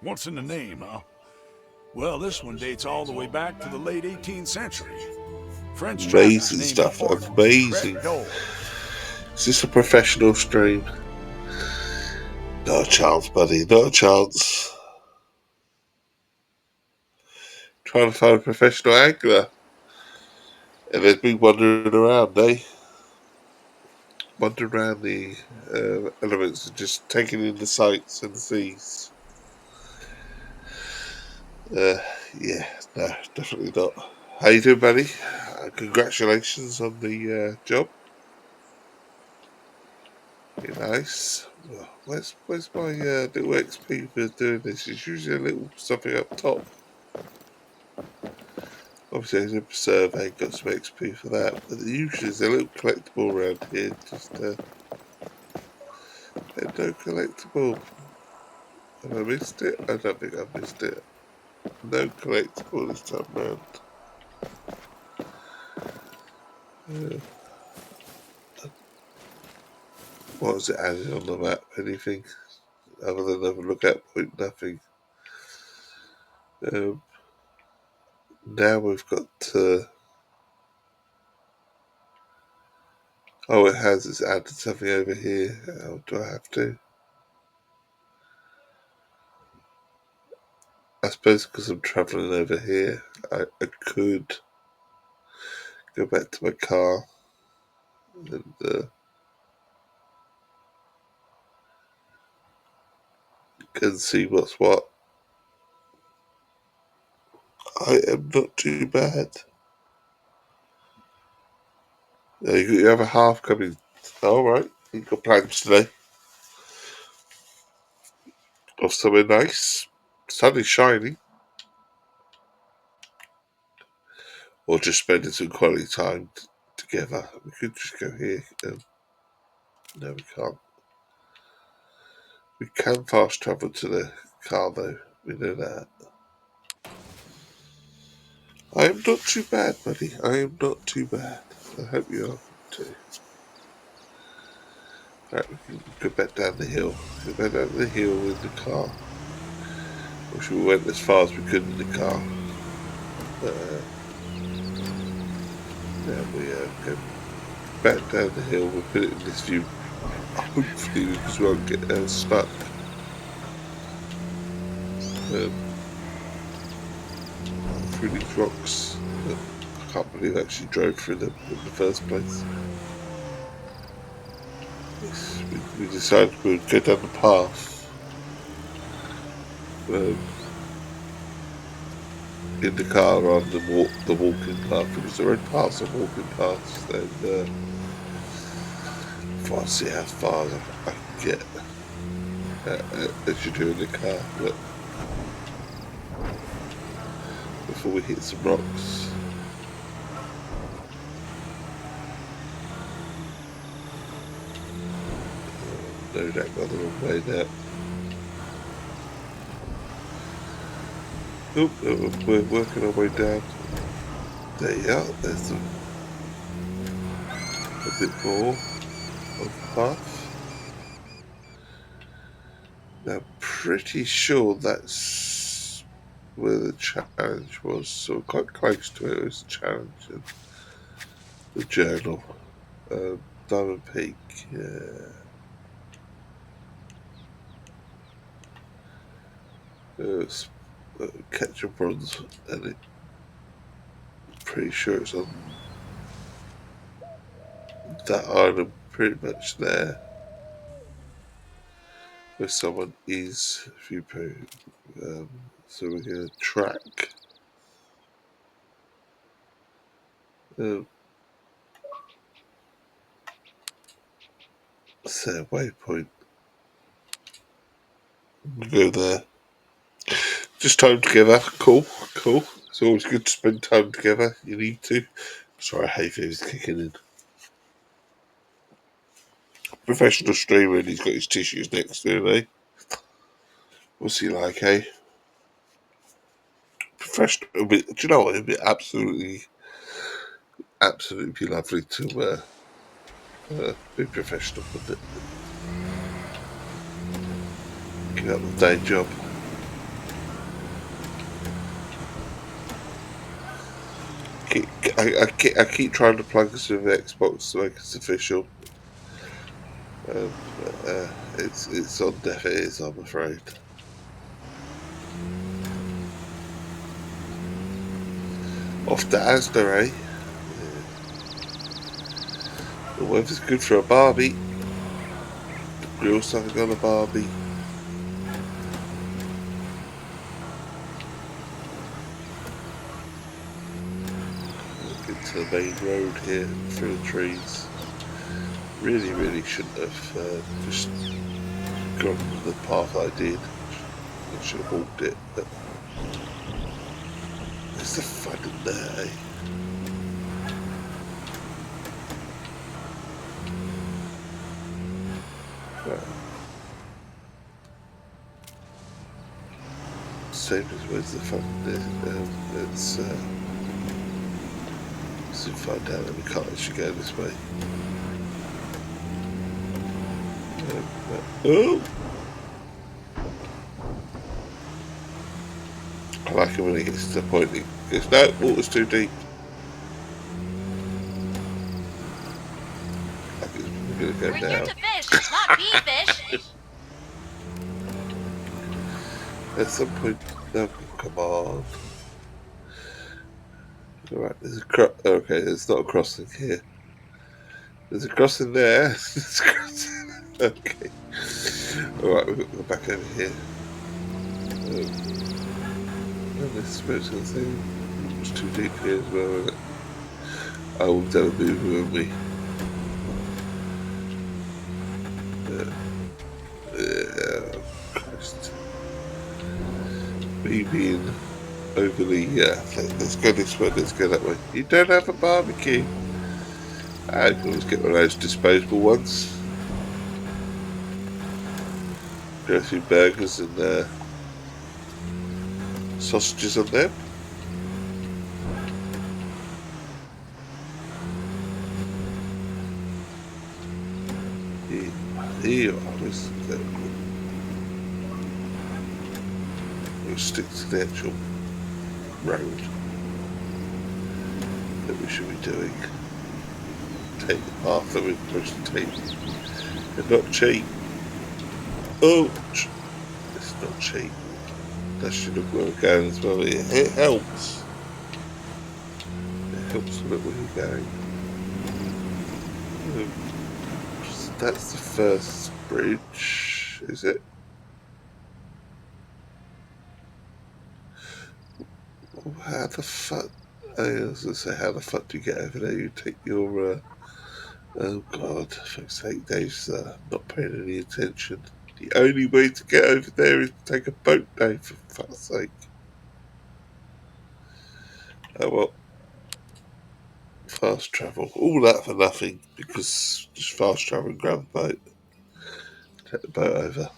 What's in the name, huh? Well, this one dates all the way back to the late 18th century. French trappers Amazing named stuff, the fort amazing. Red Dole. Is this a professional stream? Not a chance, buddy, not a chance. Trying to find a professional angler. And there's me wandering around, eh? Wandering around the elements and just taking in the sights and the seas. Yeah, no, definitely not. How you doing, buddy? Congratulations on the job. You're nice. Where's my little XP for doing this? It's usually a little something up top. Obviously, as a survey, got some XP for that. But usually, there's a little collectible around here. Just no collectible. Have I missed it? I don't think I missed it. No collectible this time round. What was it added on the map? Anything other than have a look at point? Nothing. Now we've got oh, it has. It's added something over here. How do I have to? I suppose because I'm travelling over here, I could go back to my car and see what's what. I am not too bad. You got your other half coming. Alright, you got plans today. Of somewhere nice. Sun is shining. Or just spending some quality time together. We could just go here. No, we can't. We can fast travel to the car though. We know that. I am not too bad, buddy. I am not too bad. I hope you are too. Right, we can go back down the hill. Go back down the hill in the car. Wish we went as far as we could in the car. Now we go back down the hill. We'll put it in this view. Hopefully, because we won't get stuck. Through these rocks. I can't believe I actually drove through them in the first place. We decided we would go down the path in the car rather than walk the walking path, because there are paths and walking paths. Then before I see how far I can get as you do in the car, but before we hit some rocks. No, that got the wrong way now. Oh, we're working our way down. There you are, there's a bit more of the path. Now, pretty sure that's where the challenge was, so quite close to it. It was the challenge in the journal. Diamond Peak, yeah. Catch your bronze, and pretty sure it's on that island, pretty much there, where someone is. If you so we're going to track set waypoint. Go there. Just time together. Cool. It's always good to spend time together. You need to. Sorry, hay fever's kicking in. Professional streamer, and he's got his tissues next to him, eh? What's he like, eh? Professional. Do you know what? It'd be absolutely be lovely to be professional with it. Give up the day job. I keep trying to plug us with Xbox to make us official. It's on deaf ears, I'm afraid. Off to Asda, eh? The weather's good for a barbie. The grill's something on a barbie. Into the main road here through the trees. Really shouldn't have just gone the path I did. I should have walked it, but there's the fun in there, eh? Same as where's the fun there. Let's soon find out that we can't actually go this way. Oh! I like it when he gets to the point he goes, no, water's too deep. I think we're going to go We're down. here to fish, not be fish. At some point, no, come on. Alright, there's a okay, there's not a crossing here. There's a crossing there. There's a crossing. Okay. Alright, we've got to go back over here. And this vertical thing. It's too deep here as well, isn't it? Oh, we've done a move, haven't we? Yeah. Christ. Me being overly, let's go this way, let's go that way. You don't have a barbecue. I can always get one of those disposable ones. Go through burgers and sausages on them. Here you are, we'll stick to the actual road that we should be doing. Take the path that we're supposed to take. And not cheat. Oh! It's not cheap. That should have worked out as well. It helps. It helps with where you're going. That's the first bridge, is it? How the fuck? I was going to say, how the fuck do you get over there? You take your, oh god, for fuck's sake, Dave's not paying any attention. The only way to get over there is to take a boat, Dave, for fuck's sake. Oh well. Fast travel. All that for nothing, because just fast travel and grab a boat. Take the boat over.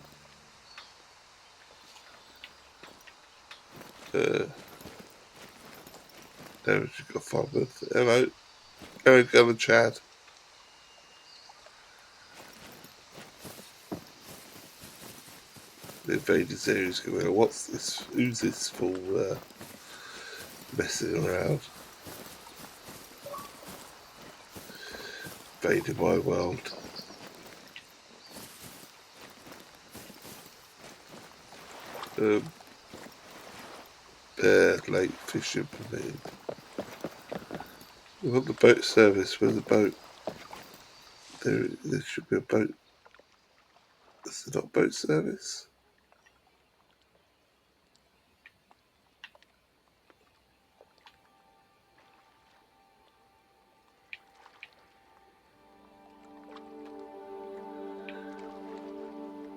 Damage you've got fun with. Hello. Hello, Chad. The invaders area is going, what's this? Who's this for messing around? Invading my world. Lake fishing permitted. We want the boat service. Where's the boat? There should be a boat. Is there not boat service?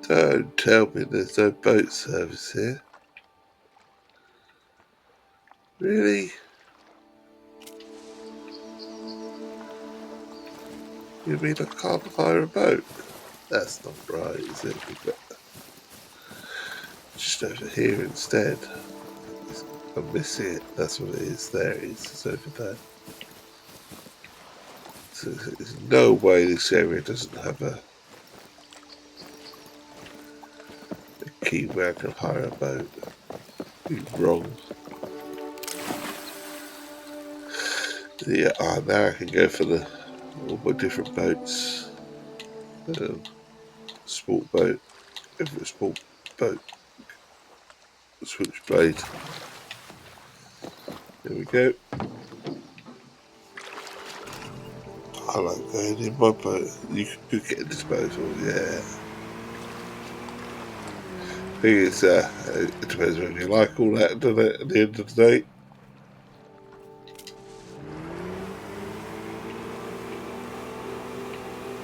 Don't tell me there's no boat service here. Really? You mean I can't hire a boat? That's not right, is it? Just over here instead. I'm missing it. That's what it is. There it is. It's over there. So there's no way this area doesn't have a key where I can hire a boat. You're wrong. Yeah, now I can go for all my different boats. Sport boat. Go for a sport boat. Switchblade. There we go. I like going in my boat. You can get a disposal, yeah. Thing is, it depends whether you like all that, doesn't it, at the end of the day.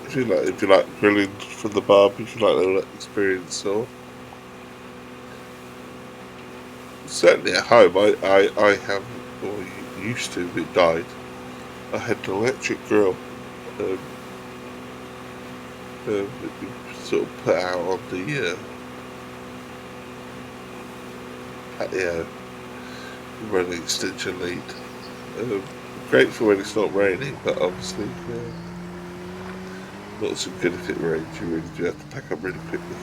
If you like grilling from the barbecue, if you like all that experience, or certainly at home, I have, or used to, but it died. I had an electric grill. Sort of put out on the patio, running extension lead. Great for when it's not raining, but obviously not so good if it rains. You really do have to pack up really quickly.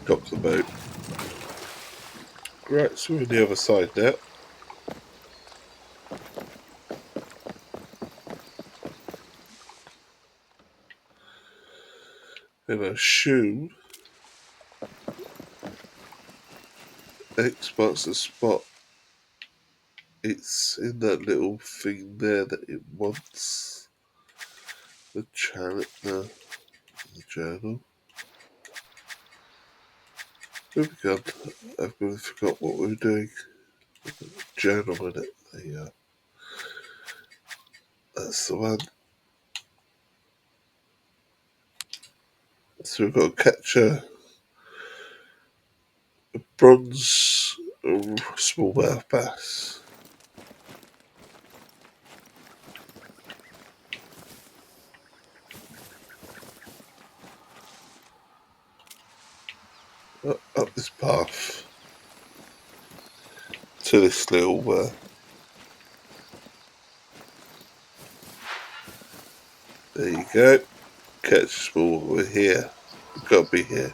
Drop the boat. Right, so we're on the other side now. And I assume X marks the spot. It's in that little thing there that it wants. The journal. Where have we gone? I've really forgot what we were doing. Journal in it. There you go. That's the one. So we've got to catch a bronze smallmouth bass. Up this path to this little there you go. Catch a small. We're here. We've got to be here.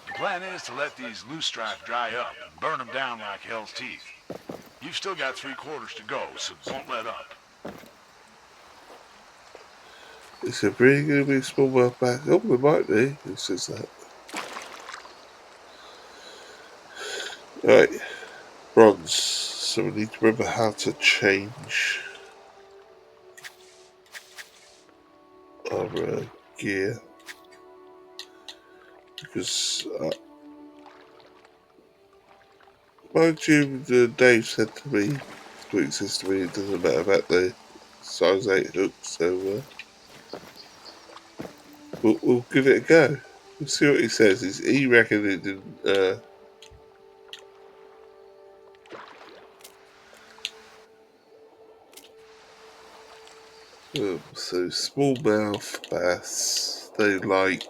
The plan is to let these loose strife dry up and burn them down like hell's teeth. You've still got 3/4 to go, so don't let up. Is there really going to be a smallmouth bass? Oh, there might be. It says that. Right, bronze. So we need to remember how to change our gear, because mind you, Dave said to me, Twig says to me, it doesn't matter about the size 8 hook, so we'll give it a go. We'll see what he says. He reckoned it didn't. So smallmouth bass, they like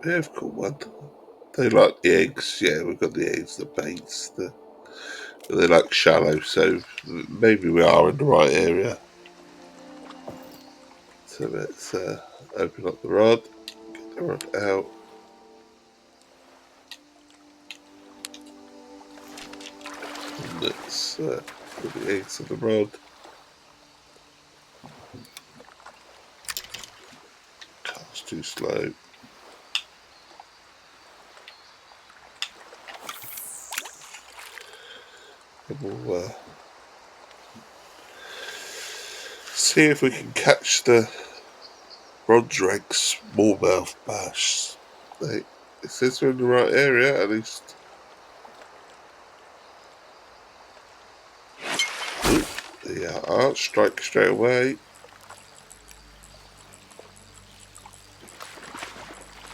I've got one. They like the eggs, yeah, we've got the eggs, the baits, they like shallow, so maybe we are in the right area. So let's open up the rod, get the rod out. And let's Put the eggs on the rod. Car's too slow. And we'll see if we can catch the bronze rank smallmouth bass. It says we're in the right area, at least. Ooh, there you are. Strike straight away.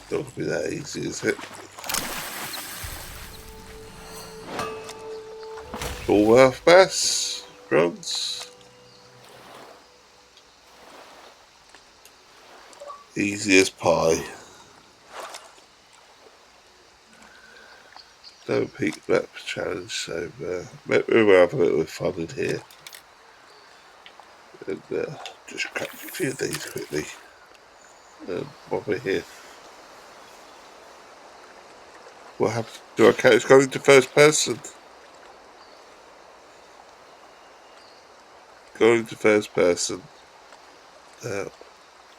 Don't be that easy, is it? Smallmouth bass, bronze. Easy as pie. No peak map challenge, so maybe we'll have a bit of fun in here. And just crack a few of these quickly. While we're here. What happens? Do I count? It's going into first person. Going into first person.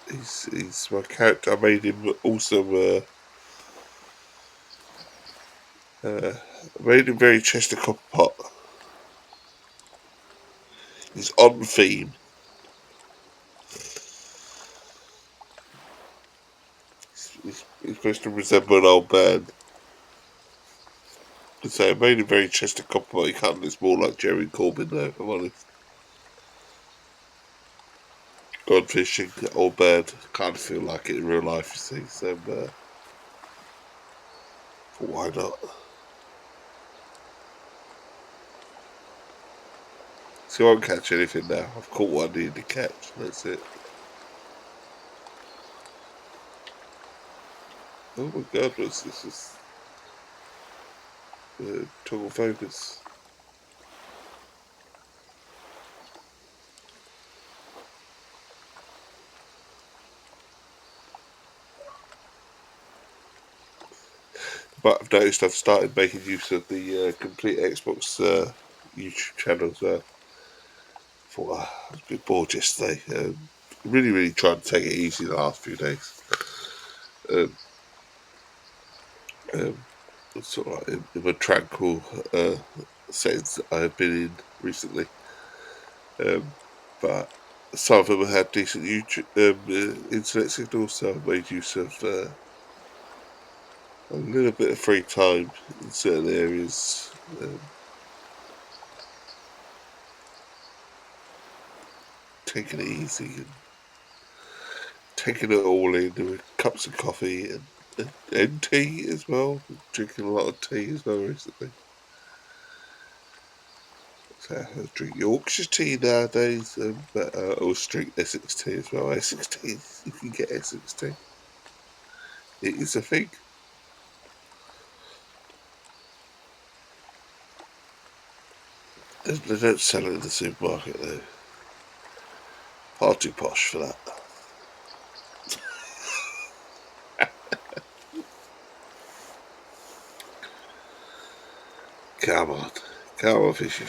He's my character. I made him also. I made him very Chester Copper Pot. He's on theme. He's supposed to resemble an old man. So I made him very Chester Copper Pot. He can't. It's more like Jerry Corbyn, though. If I'm honest. Gone fishing, old man. Kind of feel like it in real life, you see. So, why not? So I won't catch anything now. I've caught one I need to catch. That's it. Oh my god, what's this? Is toggle focus. But I've noticed I've started making use of the Complete Xbox YouTube channel as well. Thought I was a bit bored yesterday. Really trying to take it easy the last few days. Sort of like in the tranquil settings that I've been in recently. But some of them had decent YouTube internet signals, so I made use of a little bit of free time in certain areas. Taking it easy and taking it all in with cups of coffee and tea as well. Drinking a lot of tea as well recently. So I drink Yorkshire tea nowadays, but I also drink Essex tea as well. Essex tea, if you get Essex tea, it is a thing. They don't sell it in the supermarket though. Far too posh for that. Come on, fishy.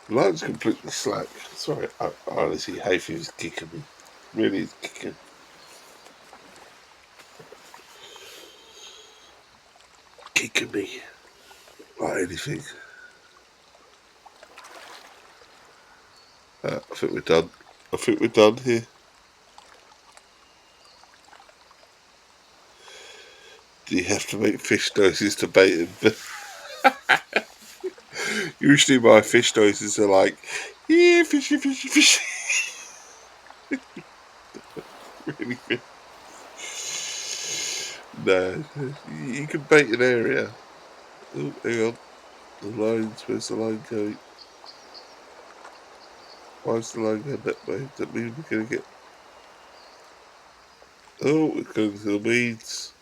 The line's completely slack. Sorry, I honestly hate he's kicking me. Really is kicking. Kicking me. Like anything. I think we're done. I think we're done here. Do you have to make fish noises to bait him? Usually my fish noises are like, yeah, fishy. Really good. No, you can bait an area. Oh, hang on. The lines, where's the line going? Why's the line going that way? Does that mean we're going to get... Oh, we're going to the weeds.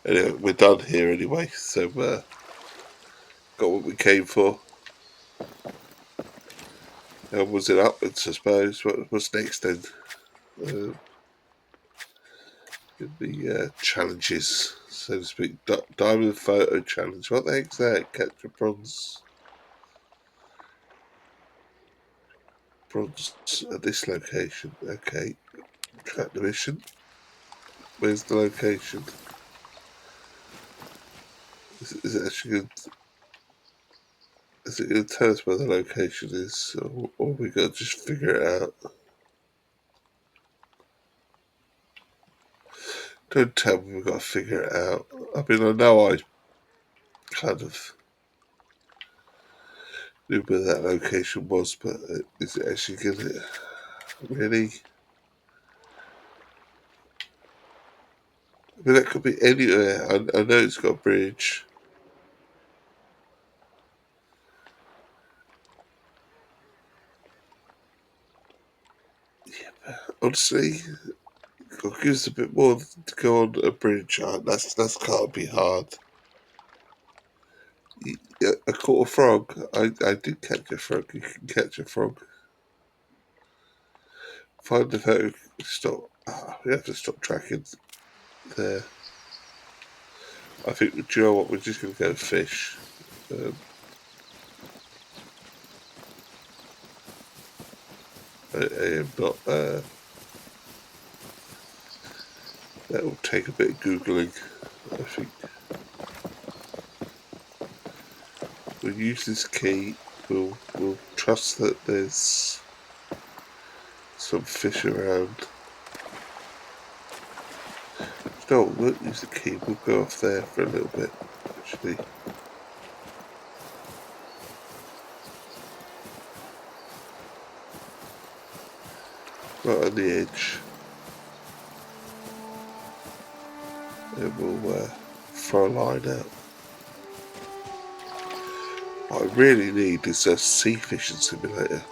Anyway, we're done here anyway, so got what we came for. Was it upwards, I suppose? What's next then? In the challenges, so to speak. Diamond photo challenge. What the heck's that? Capture bronze at this location. Okay. Track the mission. Where's the location? Is it actually going to, is it going to tell us where the location is, or we got to just figure it out? Don't tell me we've got to figure it out. I mean, I know I kind of knew where that location was, but is it actually going to really? I mean, that could be anywhere. I know it's got a bridge. Yeah, but honestly, it gives a bit more to go on a bridge. That's can't be hard. I caught a frog. I did catch a frog. You can catch a frog. Find the photo. Stop. We have to stop tracking there. I think, do you know what? We're just going to go fish. I am not. That will take a bit of googling. I think we'll use this key. We'll trust that there's some fish around. No, we won't use the key. We'll go off there for a little bit. Actually. Right on the edge. And we'll throw a line out. What I really need is a sea fishing simulator.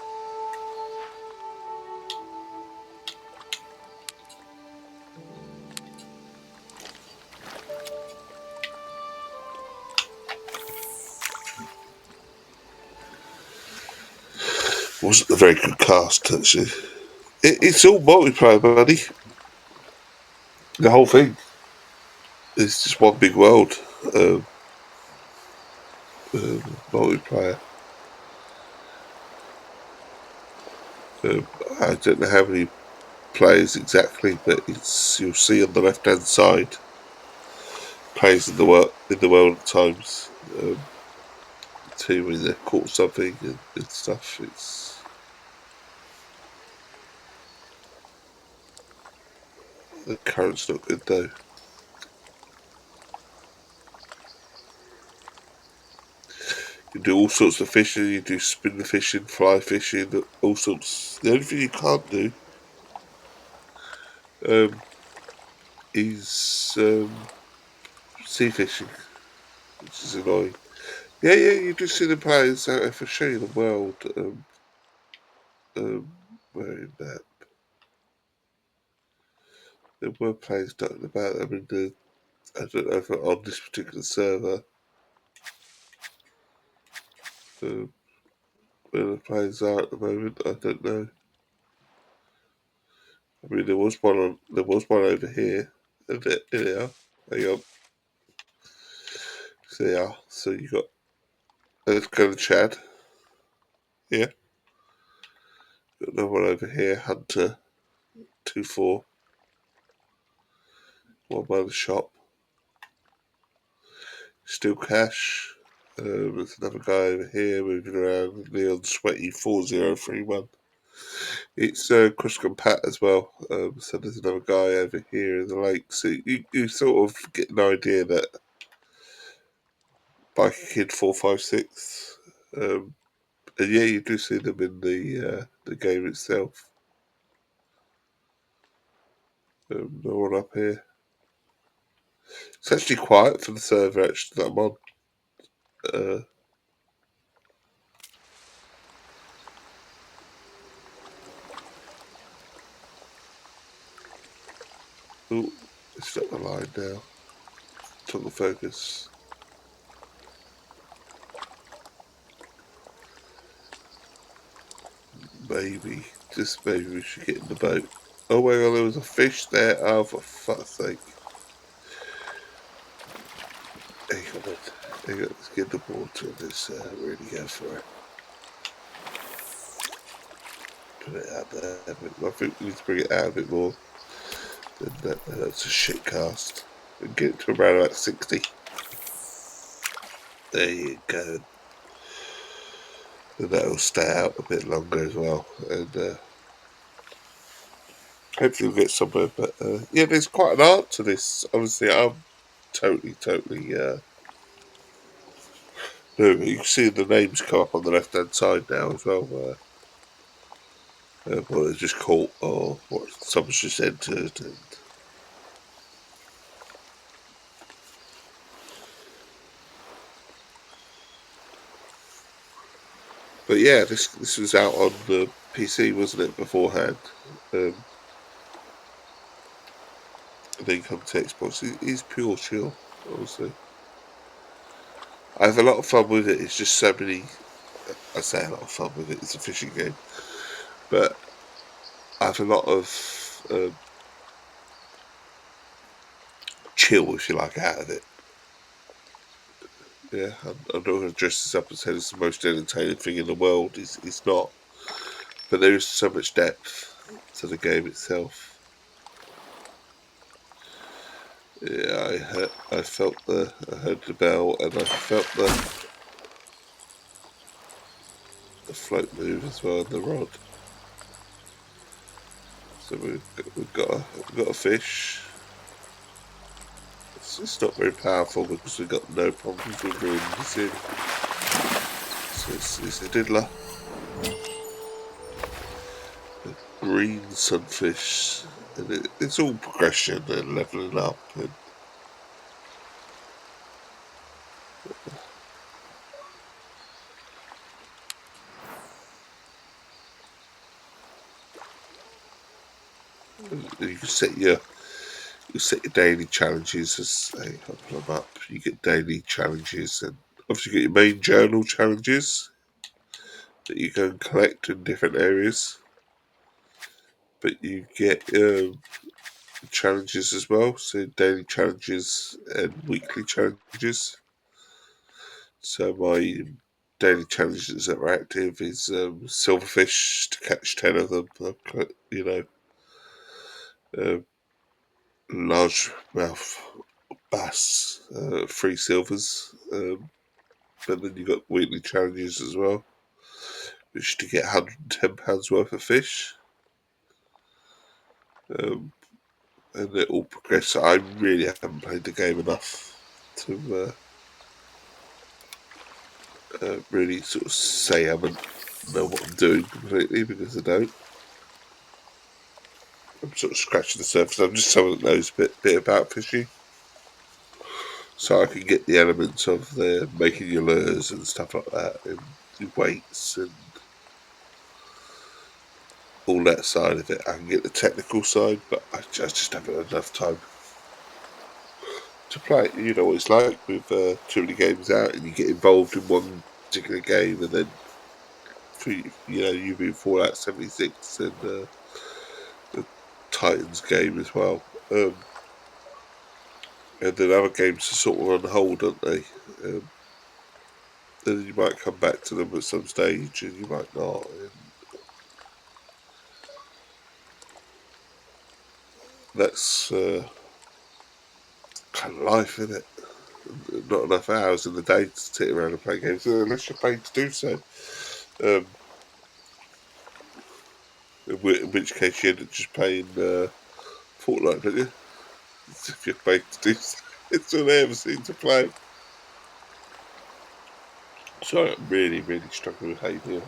Wasn't a very good cast, actually. It's all multiplayer, buddy. The whole thing. It's just one big world. Multiplayer. I don't know how many players exactly, but you'll see on the left hand side players in the world at times. Team when they caught something and stuff. The current's not good though. You do all sorts of fishing. You do spin the fishing, fly fishing, all sorts. The only thing you can't do is sea fishing, which is annoying. Yeah, you do see the players out there for showing the world. Where in that? There were players talking about them in the. I don't know if on this particular server. Where the players are at the moment, I don't know. I mean, there was one over here. And there they are. Hang on. So they are. So you got. Let's go to Chad. Yeah. Got another one over here. Hunter 2-4. One by the shop. Still cash. There's another guy over here moving around. Leon Sweaty 4031. It's Chris Pat as well. So there's another guy over here in the lake. So you sort of get an idea that Biker Kid 456. And yeah, you do see them in the game itself. No one up here. It's actually quiet for the server actually that I'm on. Oh, it's not the line now. Took the focus. just maybe we should get in the boat. Oh my god, there was a fish there. Oh, for fuck's sake. Hang on, let's get the water and let's really go for it. Put it out there. I think we need to bring it out a bit more. That's a shit cast. And get it to around about 60. There you go. And that'll stay out a bit longer as well. And hopefully we'll get somewhere. But yeah, there's quite an art to this. Obviously, I'm totally. No, you can see the names come up on the left-hand side now as well. What they just caught or what someone's just entered. And but yeah, this was out on the PC, wasn't it, beforehand? And then come to Xbox. It is pure chill, honestly. I have a lot of fun with it. It's just so many. I say a lot of fun with it. It's a fishing game, but I have a lot of chill, if you like, out of it. Yeah, I'm not going to dress this up and say it's the most entertaining thing in the world. It's not, but there is so much depth to the game itself. Yeah, I heard the bell, and I felt the float move as well, and the rod. So we've got a fish. It's not very powerful because we've got no problems with reeling this in. So it's a diddler. A green sunfish. And it's all progression and levelling up. And you can set your daily challenges as I pull them up. You get daily challenges, and obviously you get your main journal challenges that you go and collect in different areas. But you get challenges as well, so daily challenges and weekly challenges. So my daily challenges that are active is silverfish to catch 10 of them. Largemouth bass, 3 silvers. But then you got weekly challenges as well, which to get £110 worth of fish. And it all progress. I really haven't played the game enough to really sort of say I know what I'm doing completely, because I don't. I'm sort of scratching the surface. I'm just someone that knows a bit about fishing, so I can get the elements of the making your lures and stuff like that, and the weights and all that side of it. I can get the technical side, but I just haven't had enough time to play. You know what it's like with too many games out, and you get involved in one particular game, and then you've been Fallout 76 and the Titans game as well. And then other games are sort of on hold, aren't they? Then you might come back to them at some stage, and you might not. And that's kind of life, isn't it? Not enough hours in the day to sit around and play games, unless you're paid to do so. In which case you end up just paying Fortnite, don't you? If you're paid to do so. It's all I ever seem to play. So I'm really struggling with hay here.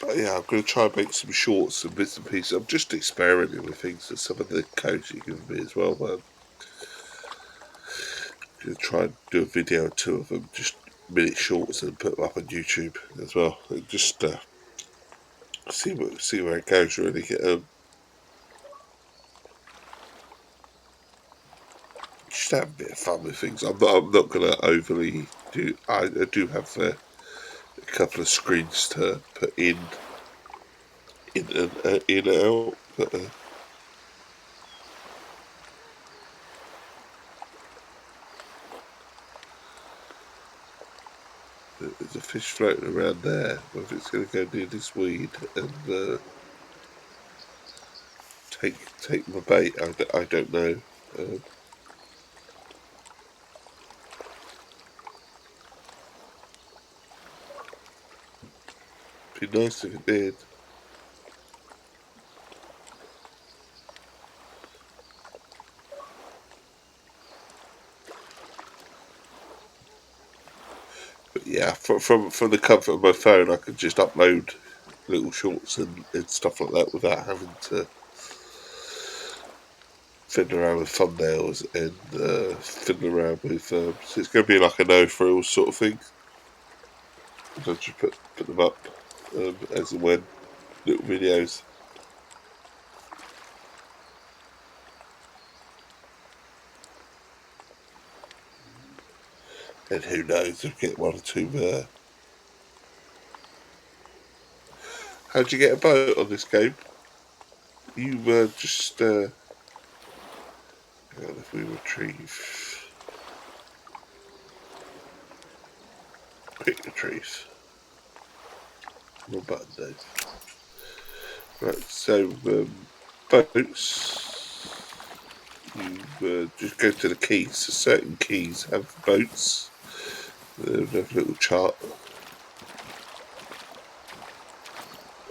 But yeah, I'm going to try and make some shorts and bits and pieces. I'm just experimenting with things that some of the codes you give me as well, but I'm going to try and do a video or 2 of them, just minute shorts, and put them up on YouTube as well. And just see where it goes really. Just have a bit of fun with things. I'm not going to overly do. I do have a couple of screens to put in and out, but there's a fish floating around there. Whether it's going to go near this weed and take my bait, I don't know. It'd be nice if it did. But yeah, from the comfort of my phone, I can just upload little shorts and stuff like that without having to fiddle around with thumbnails and fiddle around with. So it's going to be like a no frills sort of thing. I'll just put them up as and when little videos. And who knows, I'll get one or two. How'd you get a boat on this game? You just. Hang on, if we retrieve. Quick retrieve. Wrong button, Dave. Right, so boats. You just go to the keys. So certain keys have boats. They have a little chart.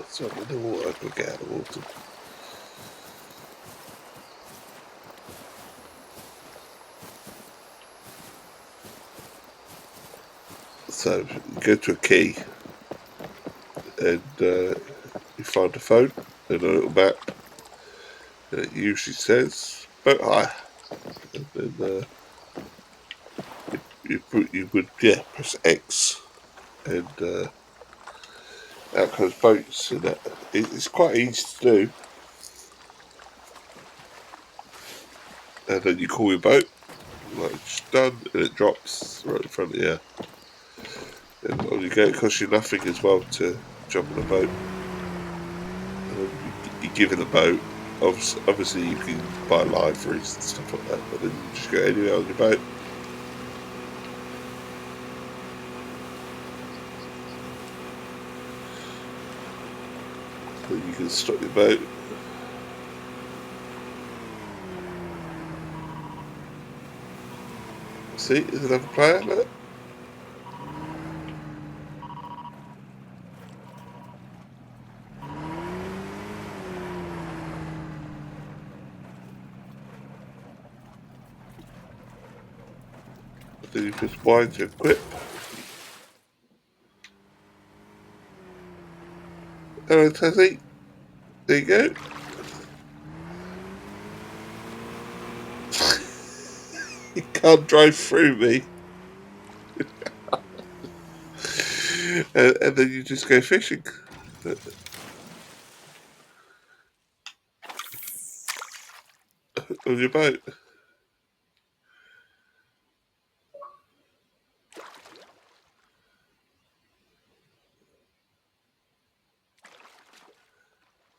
So I'm in the water. I can get out of the water. So you go to a key and you find a phone and a little map. And it usually says boat hire. And then you would press X and out comes boats, and it's quite easy to do. And then you call your boat, like it's done, and it drops right in front of you. And on you go. It costs you nothing as well to jump on a boat. You give it a boat. Obviously, you can buy liveries and stuff like that, but then you just go anywhere on your boat. Then you can stop your boat. See, there's another player. Look. Then you press Y to equip. Hello, Tassie. There you go. You can't drive through me. And then you just go fishing. On your boat.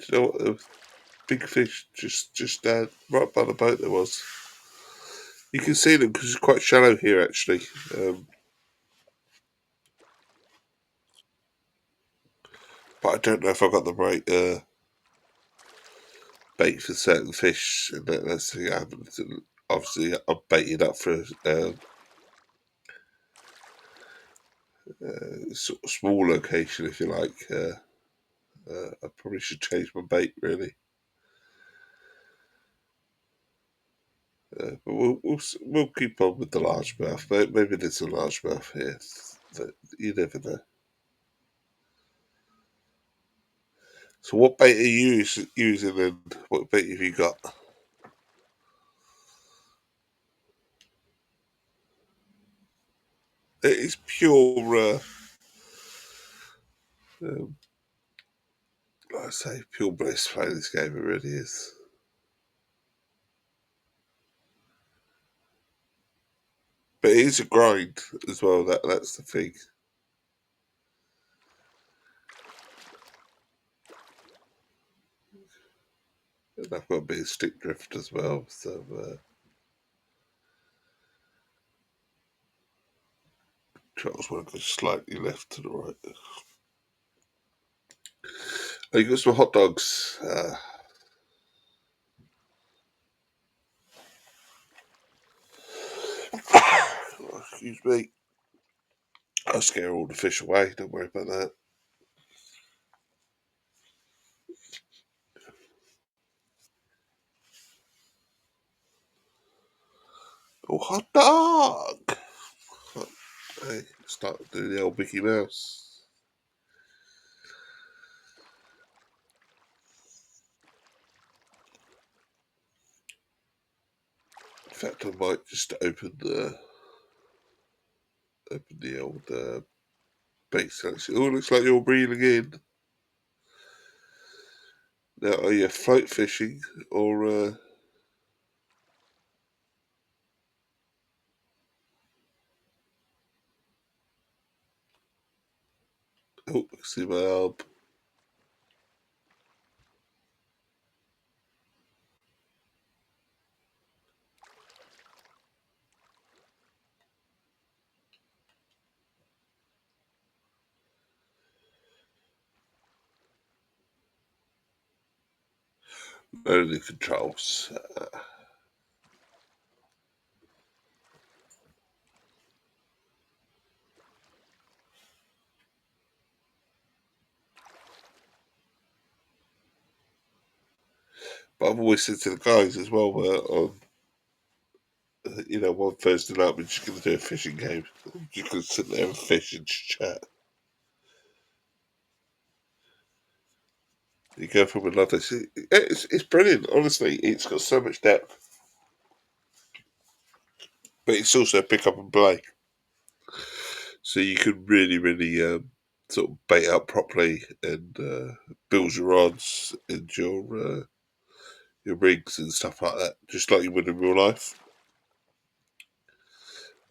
Do you know what the big fish just right by the boat there was? You can see them because it's quite shallow here actually. But I don't know if I got the right bait for certain fish. And that's the thing that happens. And obviously, I'm baited up for a sort of small location, if you like. I probably should change my bait really. But we'll keep on with the largemouth. Maybe there's a largemouth here. You never know. So what bait are you using and what bait have you got? It is pure like I say, pure bliss playing this game. It really is. But it is a grind as well. That's the thing. And I've got a bit of stick drift as well. So controls want to go slightly left to the right. Oh, you got some hot dogs. Excuse me. I'll scare all the fish away. Don't worry about that. Oh, hot dog! Hey, start doing the old Mickey Mouse. In fact, I might just open the old base selection. Oh, looks like you're reeling in. Now, are you float fishing or? Oh, see my arm. Only controls. But I've always said to the guys as well, on one Thursday night we're just going to do a fishing game. You can sit there and fish and chat. You go from another. It's brilliant. Honestly, it's got so much depth, but it's also pick up and play. So you can really, really sort of bait up properly and build your rods and your rigs and stuff like that, just like you would in real life.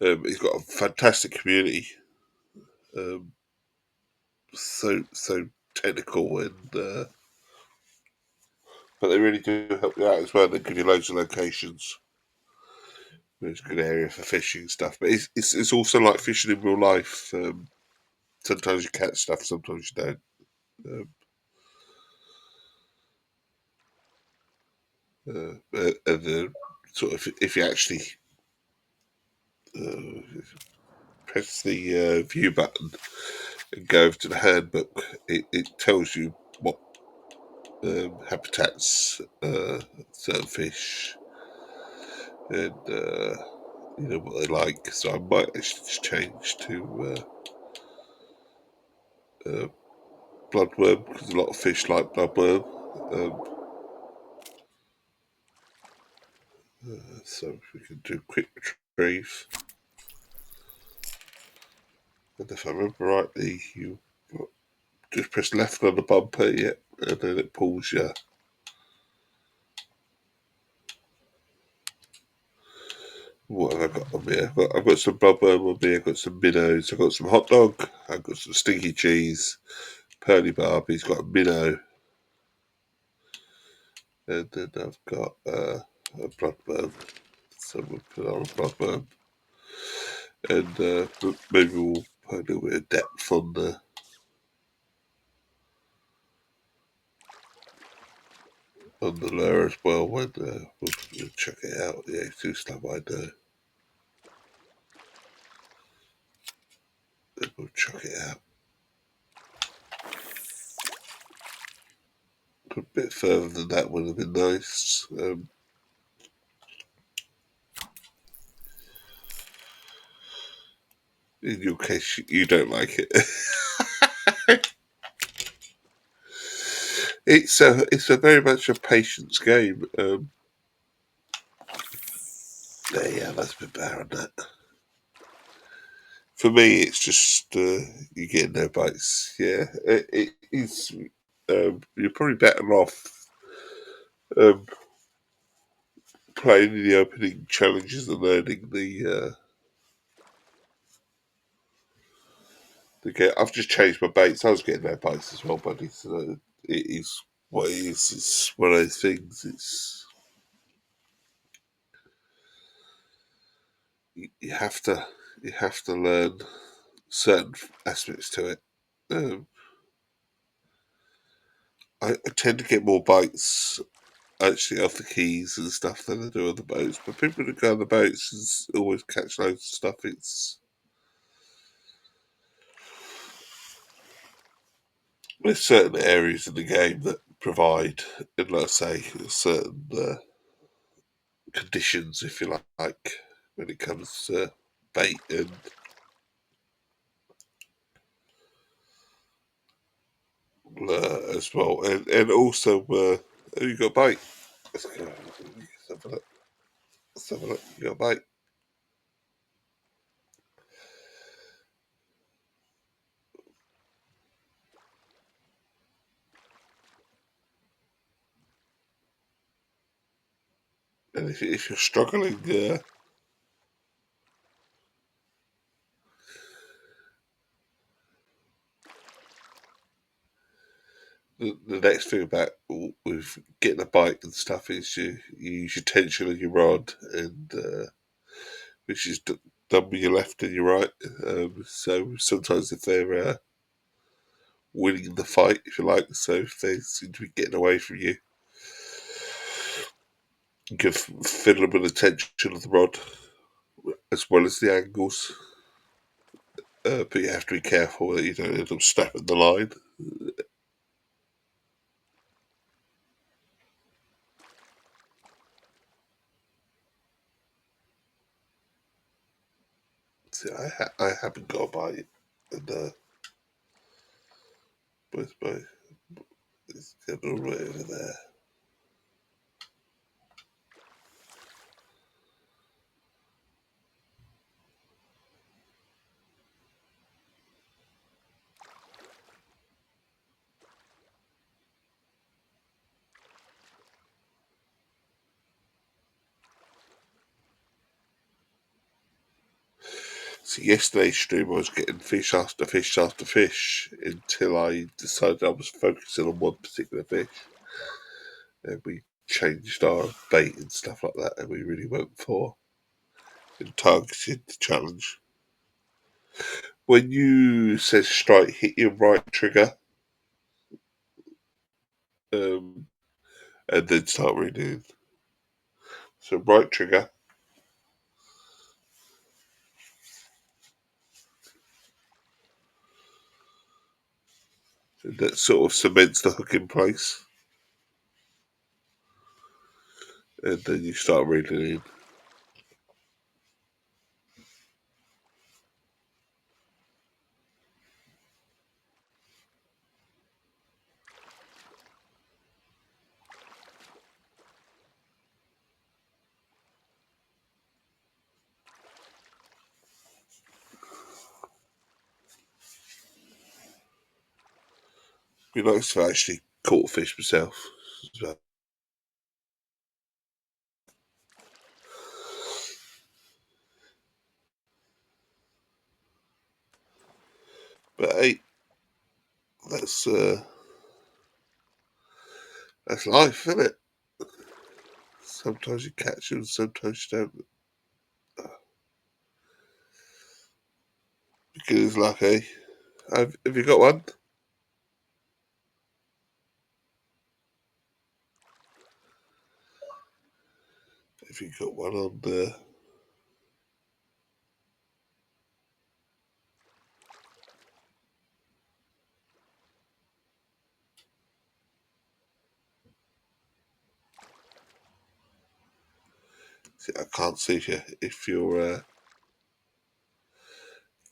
It's got a fantastic community, so technical, and but they really do help you out as well. They give you loads of locations. It's a good area for fishing stuff, but it's also like fishing in real life. Sometimes you catch stuff, sometimes you don't. And sort of if you actually press the view button and go over to the handbook, it tells you what habitats certain fish and what they like. So I might actually just change to bloodworm because a lot of fish like bloodworm. So if we can do quick retrieve, and if I remember rightly, you just press left on the bumper, and then it pulls you. What have I got on here? I've got some bloodworm on me, I've got some minnows, I've got some hot dog, I've got some stinky cheese, Pearly Barbie's got a minnow, and then I've got a bloodworm. So we'll put on a bloodworm. And maybe we'll put a little bit of depth on the lure as well when we'll check it out. Yeah, it's too stuff I do. Then we'll check it out. A bit further than that would have been nice. In your case, you don't like it. It's a very much a patience game. Yeah, that's a bit better on that. For me, it's just you get no bites. Yeah, it is. you're probably better off um, playing the opening challenges and learning the game. I've just changed my baits. I was getting no baits as well, buddy. So it is what it is. It's one of those things. You have to learn certain aspects to it. I tend to get more bites actually off the keys and stuff than I do on the boats. But people that go on the boats and always catch loads of stuff. There's certain areas in the game that provide, and like I say, certain conditions, if you like, when it comes to bait and as well, and also you got bait. Let's go. Let's have a look. Let's have a look. You got bait. And if you're struggling, the next thing about with getting a bite and stuff is you use your tension and your rod, and which is done with your left and your right. So sometimes if they're winning the fight, if you like, so if they seem to be getting away from you, you can fiddle with the tension of the rod as well as the angles. But you have to be careful that you don't end up snapping the line. See, I haven't got a bite, and both my it's getting all the way over there. So yesterday's stream I was getting fish after fish after fish until I decided I was focusing on one particular fish. And we changed our bait and stuff like that, and we really went for and targeted the challenge. When you said strike, hit your right trigger, and then start reading. So right trigger, and that sort of cements the hook in place, and then you start reading in. Be nice if I actually caught a fish myself. So, but hey, that's life, isn't it? Sometimes you catch them, sometimes you don't. Because lucky. Have you got one? Have you got one on the? See, I can't see you if your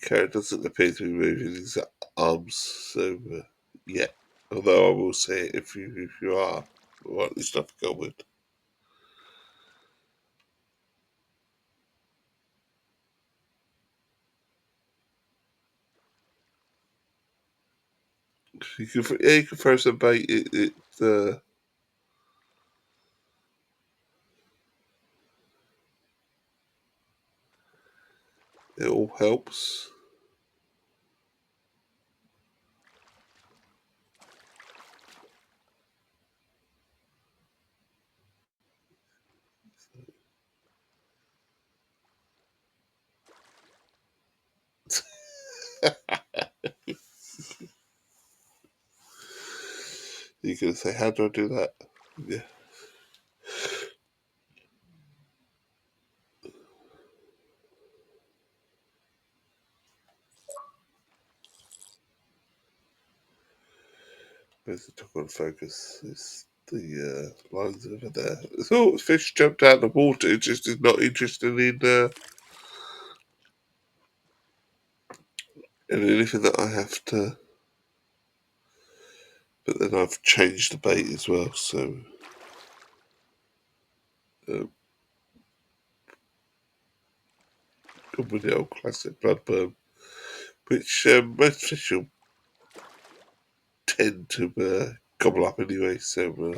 character doesn't appear to be moving his arms. So yeah, although I will say it if you are, what is stuff to go with. You can throw some bait. It all helps. You're gonna say, how do I do that? Yeah. Where's the toggle focus? It's the lines over there. Oh, fish jumped out of the water. It just is not interested in anything that I have to. But then I've changed the bait as well, so gone with the old classic bloodburn, which most fish will tend to gobble up anyway. So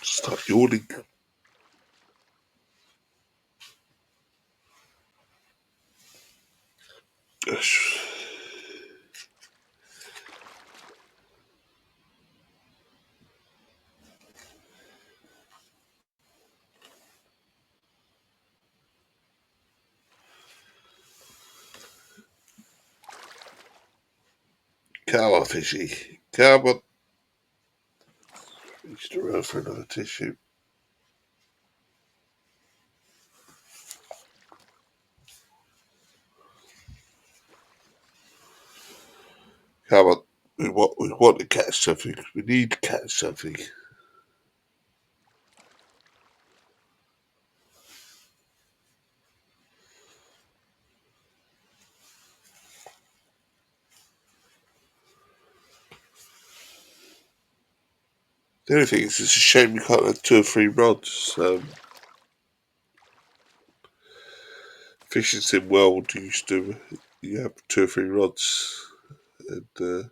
start yawning. Gosh. Come on, fishy. Come on. Reached around for another tissue. Come on. We want to catch something. We need to catch something. The only thing is, it's a shame you can't have 2 or 3 rods. Fishing sim world used to you have 2 or 3 rods, and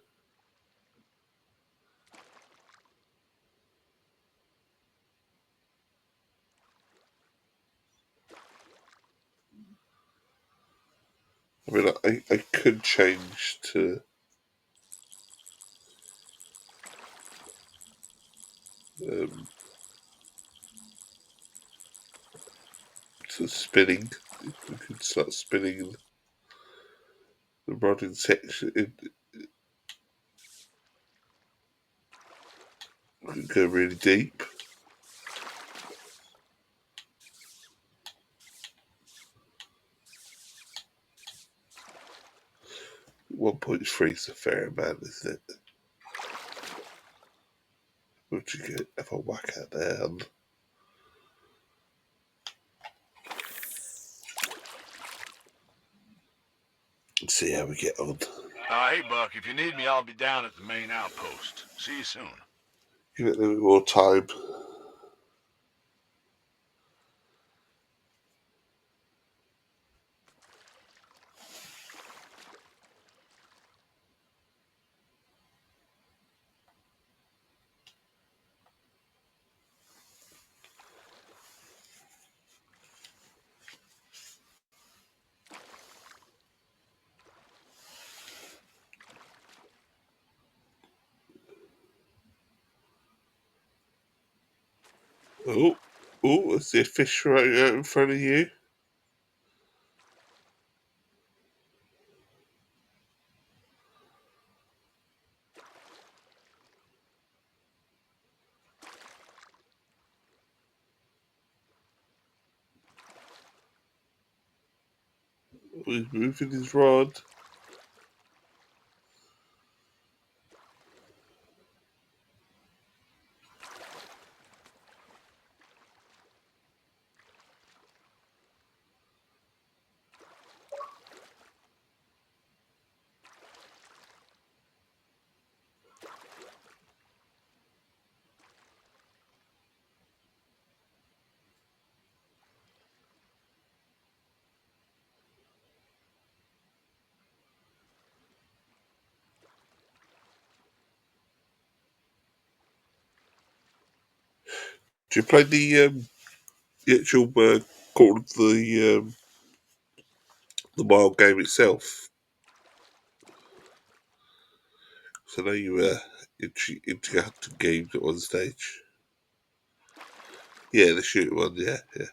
I mean, I could change um, to spinning. We could start spinning the rod in section. It could go really deep. 1.3 is a fair amount, isn't it? Would you get have a whack at there and see how we get on? Hey, Buck, if you need me, I'll be down at the main outpost. See you soon. Give it a little more time. Oh, I see a fish right out in front of you. He's moving his rod. Do you play the actual call of the wild game itself? So I know you were into hunting games at one stage. Yeah, the shooter one. Yeah, yeah.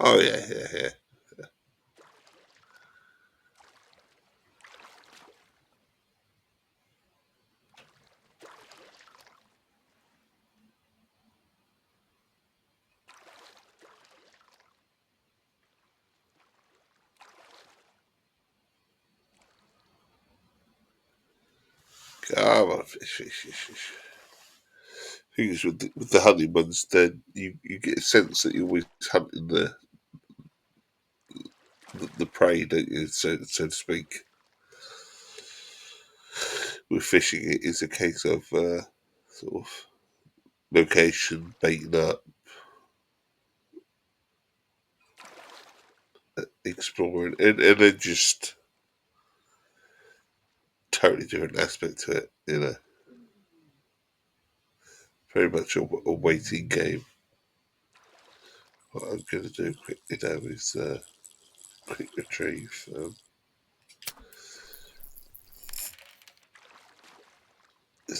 Oh yeah, yeah, yeah. Come on, fish. Thing is with the hunting ones, then you get a sense that you're always hunting the prey, don't you? So to speak. With fishing, it is a case of sort of location, baiting up, exploring, and then just totally different aspect to it. You know, very much a waiting game. What I'm going to do quickly now is quick retrieve. So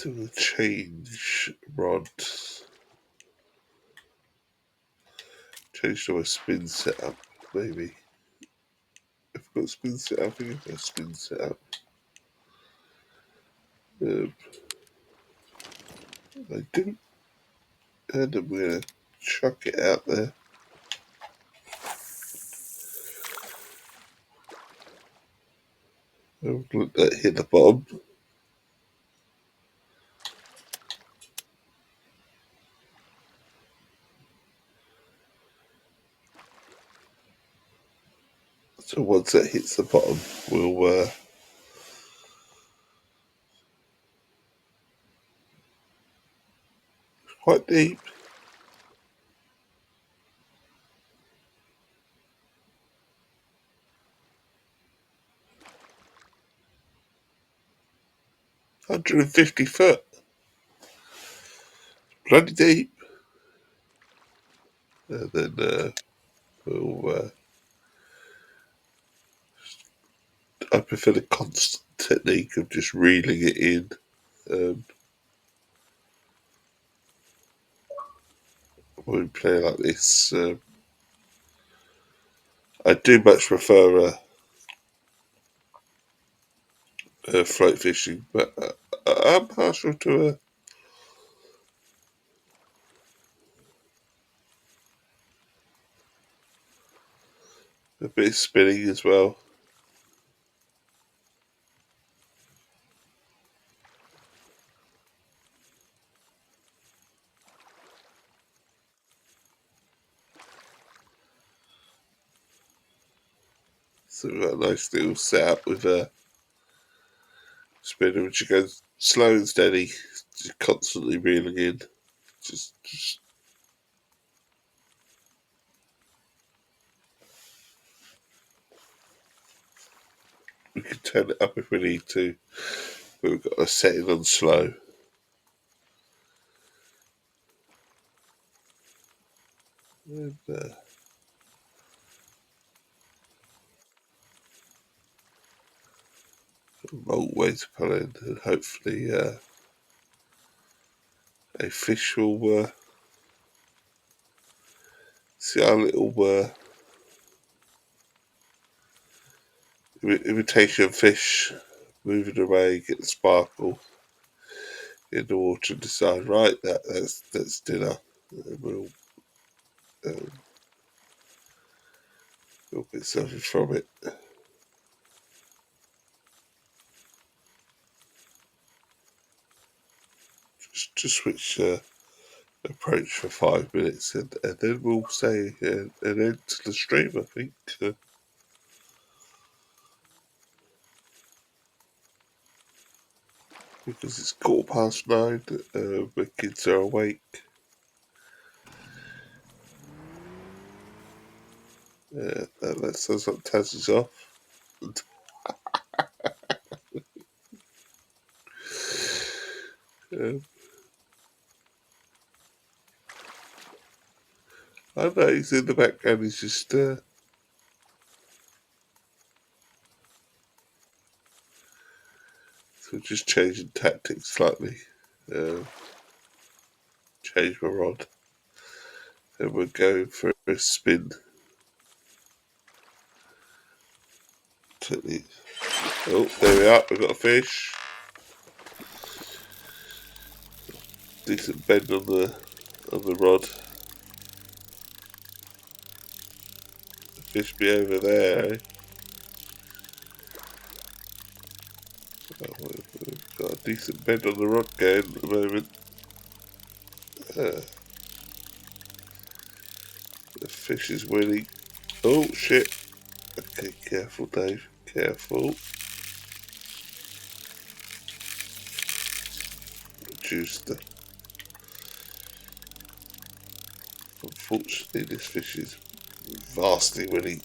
I'm going to change rod. Change to a spin setup, maybe. If I've got a spin setup, I think I've got a spin setup. I do, and I'm going to chuck it out there. I'll let that hit the bottom. So once that hits the bottom, we'll quite deep. £150, bloody deep. And then we'll. I prefer the constant technique of just reeling it in. When we play like this, I do much prefer float fishing, but I'm partial to a bit of spinning as well. So we've got a nice little setup with a spinner which goes slow and steady, just constantly reeling in. Just we can turn it up if we need to, but we've got a setting on slow. And, long way to pull in, and hopefully a fish will see our little imitation fish moving away, get the sparkle in the water, and decide, right, that's dinner. And we'll get something from it. Just switch approach for 5 minutes, and then we'll say an end to the stream, I think. Because it's 9:15, my kids are awake. Yeah, that sounds like Taz is off. I know he's in the background, he's just so just changing tactics slightly. Change my rod. And we're going for a spin technique. Oh, there we are, we've got a fish. Decent bend on the rod. The fish be over there, eh? Oh, we've got a decent bend on the rod going at the moment. The fish is winning. Oh shit. Okay, careful Dave, careful. Reduce the... Unfortunately this fish is vastly winning.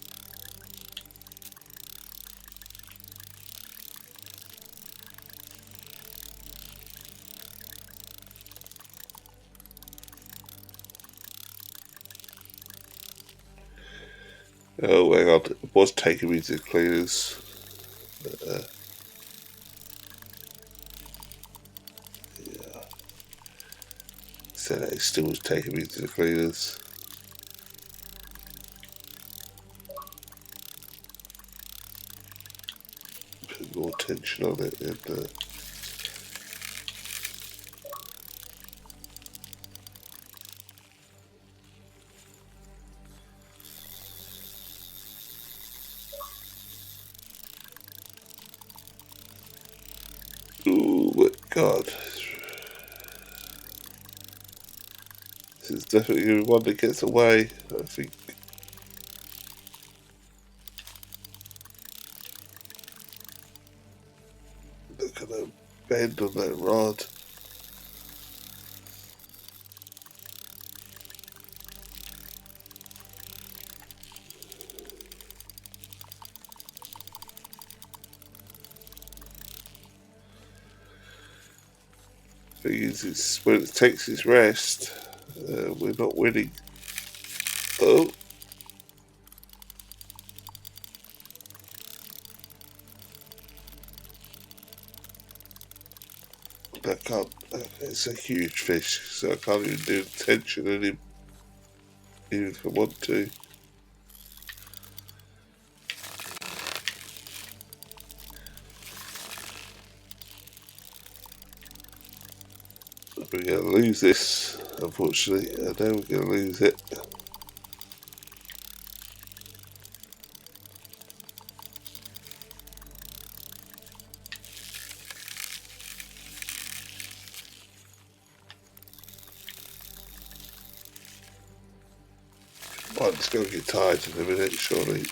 Oh hang on, it was taking me to the cleaners. So that it still was taking me to the cleaners. Put more tension on it and oh my god. This is definitely one that gets away, I think. Look at that bend on that rod. Thing is, it's when it takes its rest, we're not winning. Oh, I can't. It's a huge fish, so I can't even do tension on him, even if I want to. We're going to lose this, unfortunately. I know we're going to lose it. One's going to get tired in a minute, surely.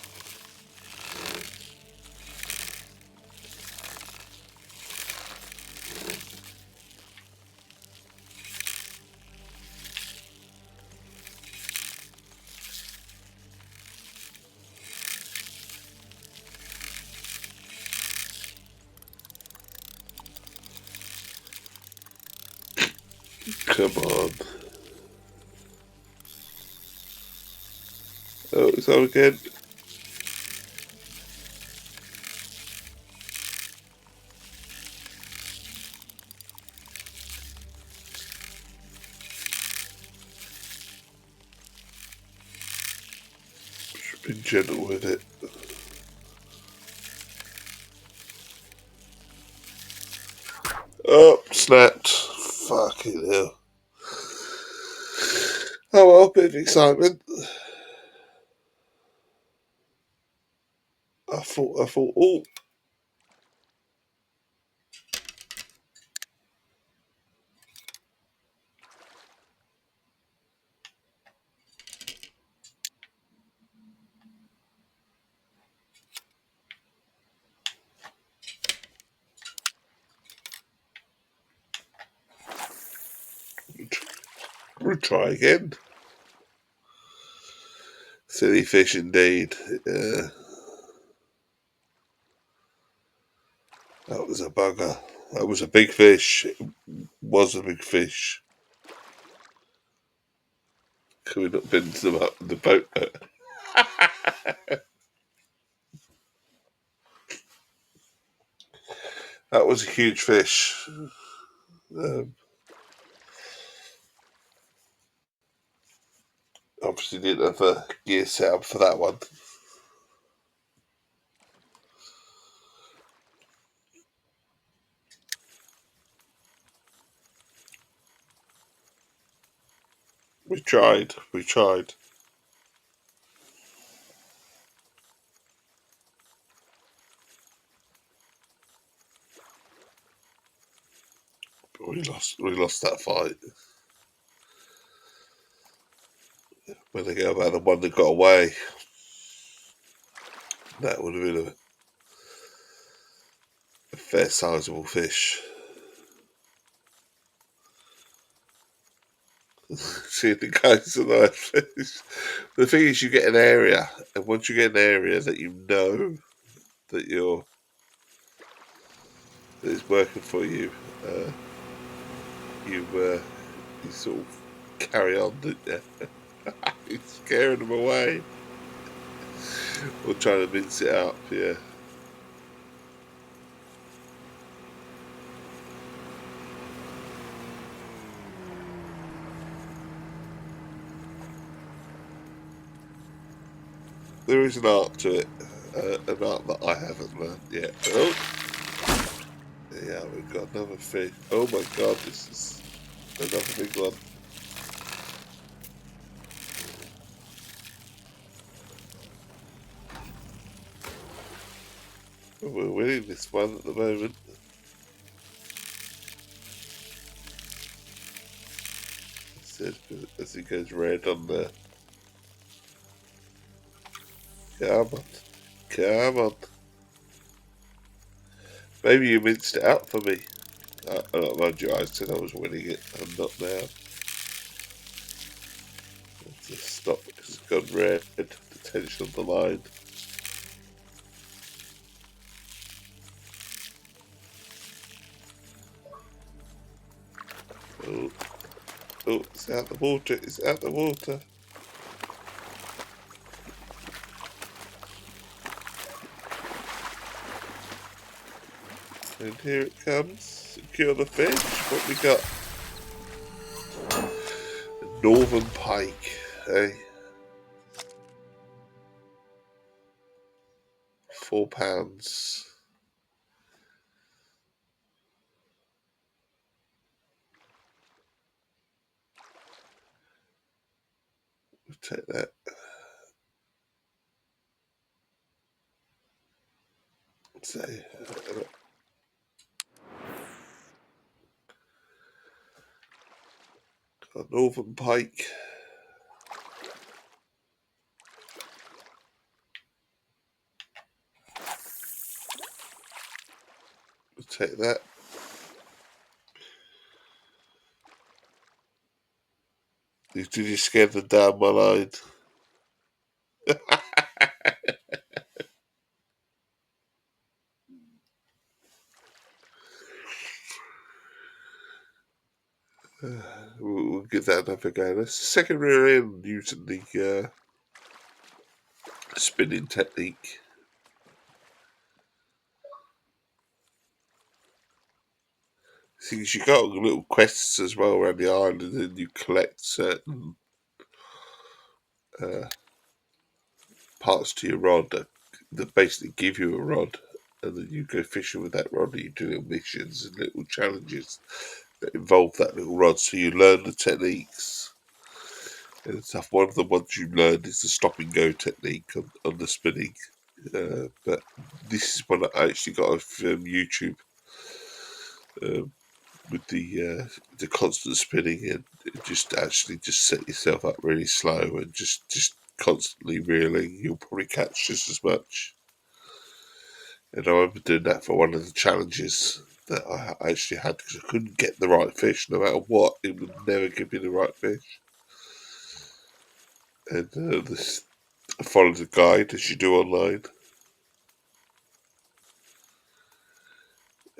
Come on. Oh, it's on again. Should be gentle with it. Oh, snapped. Fucking hell. Oh well, bit of excitement. I thought, oh, we'll try again. Silly fish indeed. That was a bugger. That was a big fish. It was a big fish. Could we not been to the boat? That was a huge fish. Obviously didn't have a gear set up for that one. We tried. But we lost that fight. When they go about the one that got away, that would have been a fair sizable fish. See the guys are nice fish. The thing is, you get an area, and once you get an area that you know that that is working for you, you sort of carry on, don't you? You're scaring them away, or trying to mince it up, yeah. There is an art to it, an art that I haven't learned yet. Oh, yeah, we've got another fish. Oh my god, this is another big one. We're winning this one at the moment. As it goes red on there. Come on. Maybe you minced it out for me. Mind you, I said I was winning it. I'm not now. Just stop because it's gone red. The tension on the line. Oh, it's out the water. It's out the water. And here it comes. Secure the fish. What we got? A northern pike, eh? £4. We'll take that. Say, a northern pike. We'll take that. Did you scare them down my line? We'll give that another go. That's the second reel in using the spinning technique. Things you got little quests as well around the island, and you collect certain parts to your rod that basically give you a rod, and then you go fishing with that rod, and you do little missions and little challenges that involve that little rod, so you learn the techniques and stuff. One of the ones you learn is the stop and go technique on the spinning, but this is one I actually got off YouTube. With the constant spinning, and just set yourself up really slow and just constantly reeling, you'll probably catch just as much. And I remember doing that for one of the challenges that I actually had, because I couldn't get the right fish no matter what. It would never give me the right fish. And follow the guide as you do online.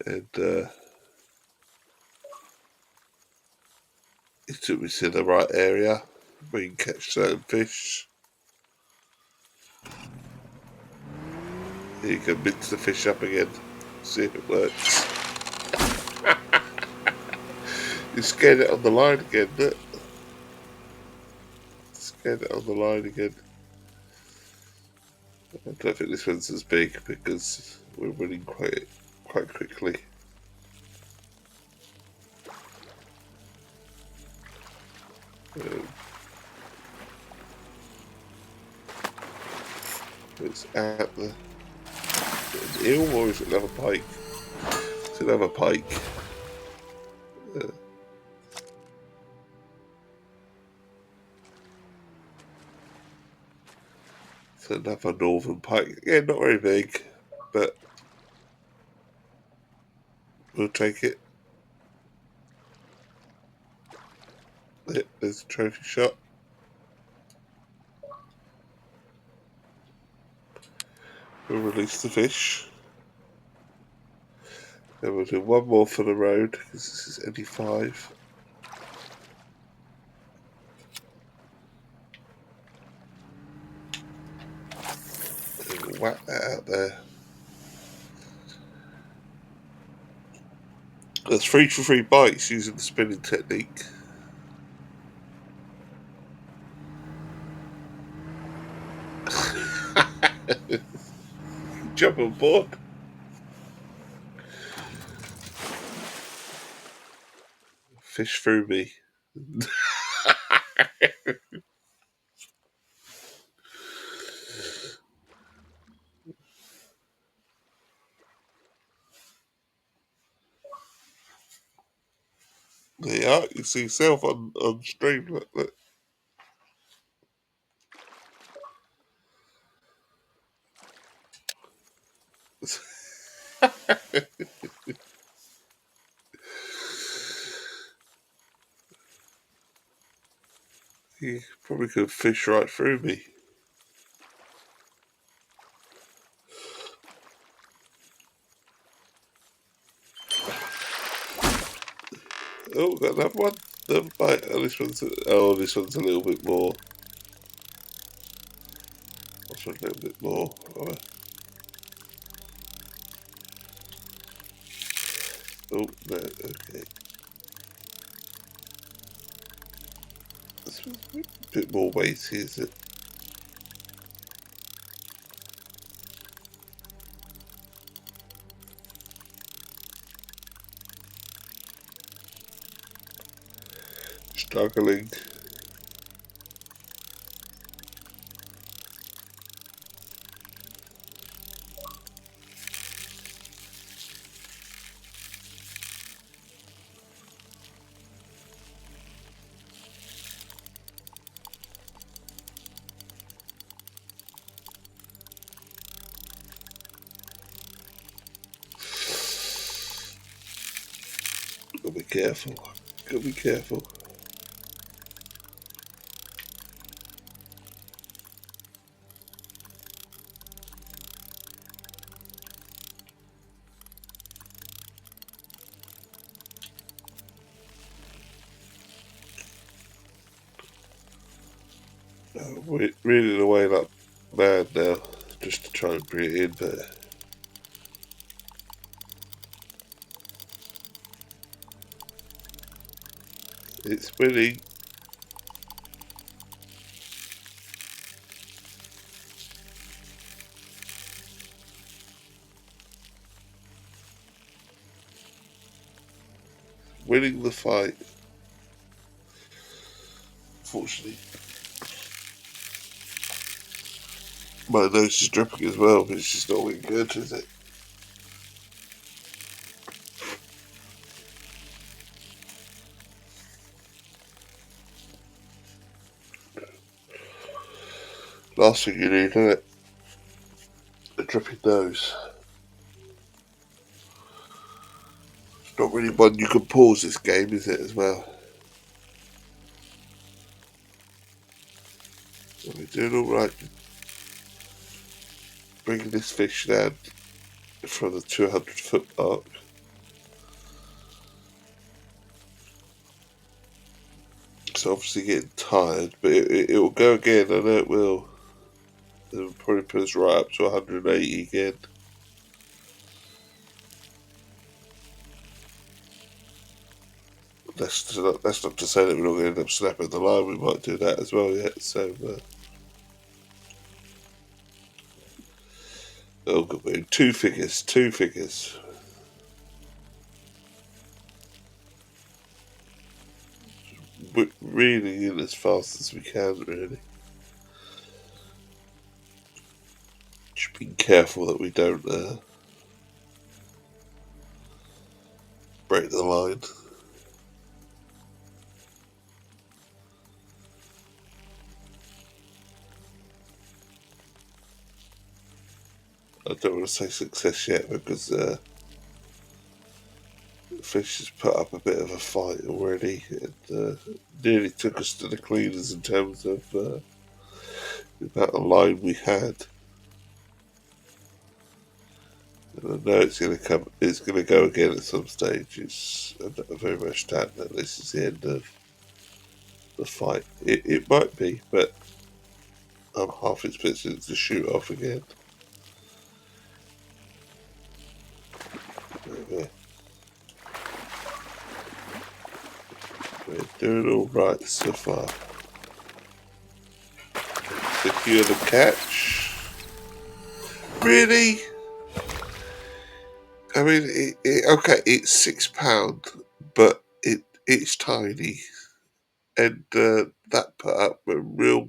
And it took me to the right area where you can catch certain fish. You can mix the fish up again, see if it works. You scared it on the line again, didn't it? Scared it on the line again. I don't think this one's as big because we're running quite quickly. It's at the eel, or is it another pike? It's another pike. It's another northern pike. Yeah, not very big, but we'll take it. There's a trophy shot. We'll release the fish. Then we'll do one more for the road, because this is only 5. And we'll whack that out there. There's 3 for 3 bites using the spinning technique. Jump on board. Fish through me. There you are. You see yourself on stream. Look. You probably could fish right through me. Oh, got another one. Another bite. Oh, this one's a little bit more. This one's a little bit more. Oh, no, okay. This one's a bit more weighty, is it? Struggling. Gotta be careful. Gotta be careful. We're reeling away like mad now, just to try and bring it in, but it's winning. Winning the fight. Unfortunately, my nose is dripping as well, but it's just not looking good, is it? Last thing you need, isn't it? A dripping nose. It's not really one you can pause this game, is it, as well? We're doing alright. bringing this fish down from the 200-foot mark. It's obviously getting tired, but it will go again. I know it will. It'll probably put us right up to 180 again. That's not to say that we're not going to end up snapping the line. We might do that as well yet. So, oh, good. Two figures. We're reeling in as fast as we can, really. Just being careful that we don't break the line. I don't want to say success yet because the fish has put up a bit of a fight already. It nearly took us to the cleaners in terms of the amount of line we had. And I know it's going to come. It's going to go again at some stage. I very much doubt that this is the end of the fight. It might be, but I'm half expecting it to shoot off again. We're doing all right so far. Secure the catch. Really? I mean, okay, it's £6, but it's tiny, and that put up a real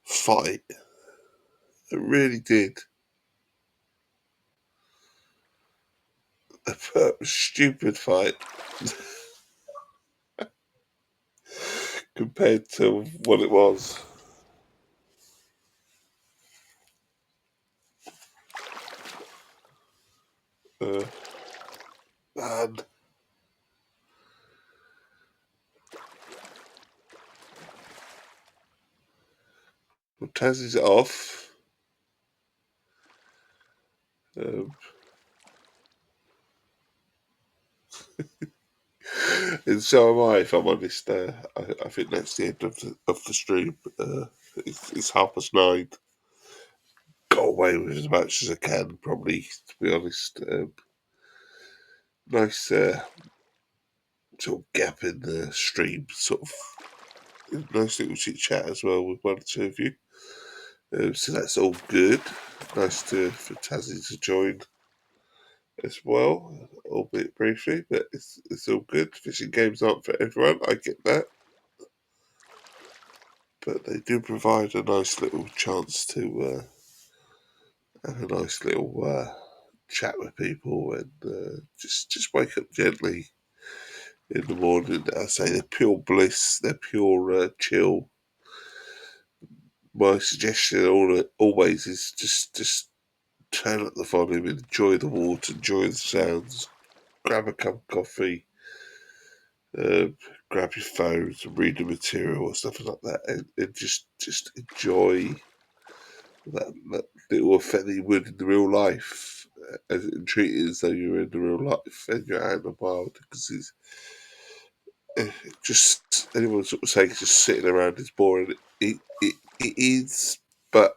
fight. It really did. It put up a stupid fight compared to what it was. Man. Well, Tassie's off. And so am I, if I'm honest. I think that's the end of the stream. It's 9:30. Got away with as much as I can, probably, to be honest. Nice sort of gap in the stream, sort of nice little chit chat as well with one or two of you. So that's all good. Nice for Tassie to join as well, albeit briefly, but it's all good. Fishing games aren't for everyone, I get that. But they do provide a nice little chance to have a nice little chat with people and just wake up gently in the morning. I say they're pure bliss, they're pure chill. My suggestion always is just turn up the volume, enjoy the water, enjoy the sounds, grab a cup of coffee, grab your phones and read the material or stuff like that, and just enjoy that little effect that you would in the real life, and treat it as though you're in the real life and you're out in the wild, because it's just anyone sort of saying just sitting around is boring. It is, but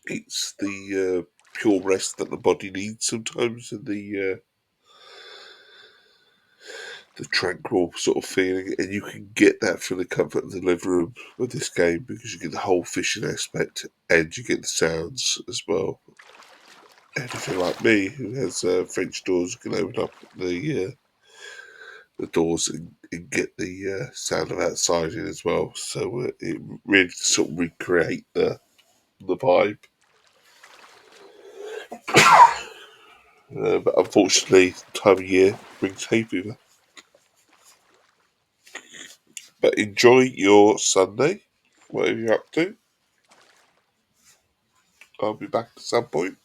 it's the pure rest that the body needs sometimes, and the tranquil sort of feeling, and you can get that from the comfort of the living room with this game, because you get the whole fishing aspect and you get the sounds as well. And if you're like me, who has French doors, you can open up the doors and get the sound of outside in as well. So it really sort of recreate the vibe. But unfortunately, time of year brings hay fever. But enjoy your Sunday, whatever you're up to. I'll be back at some point.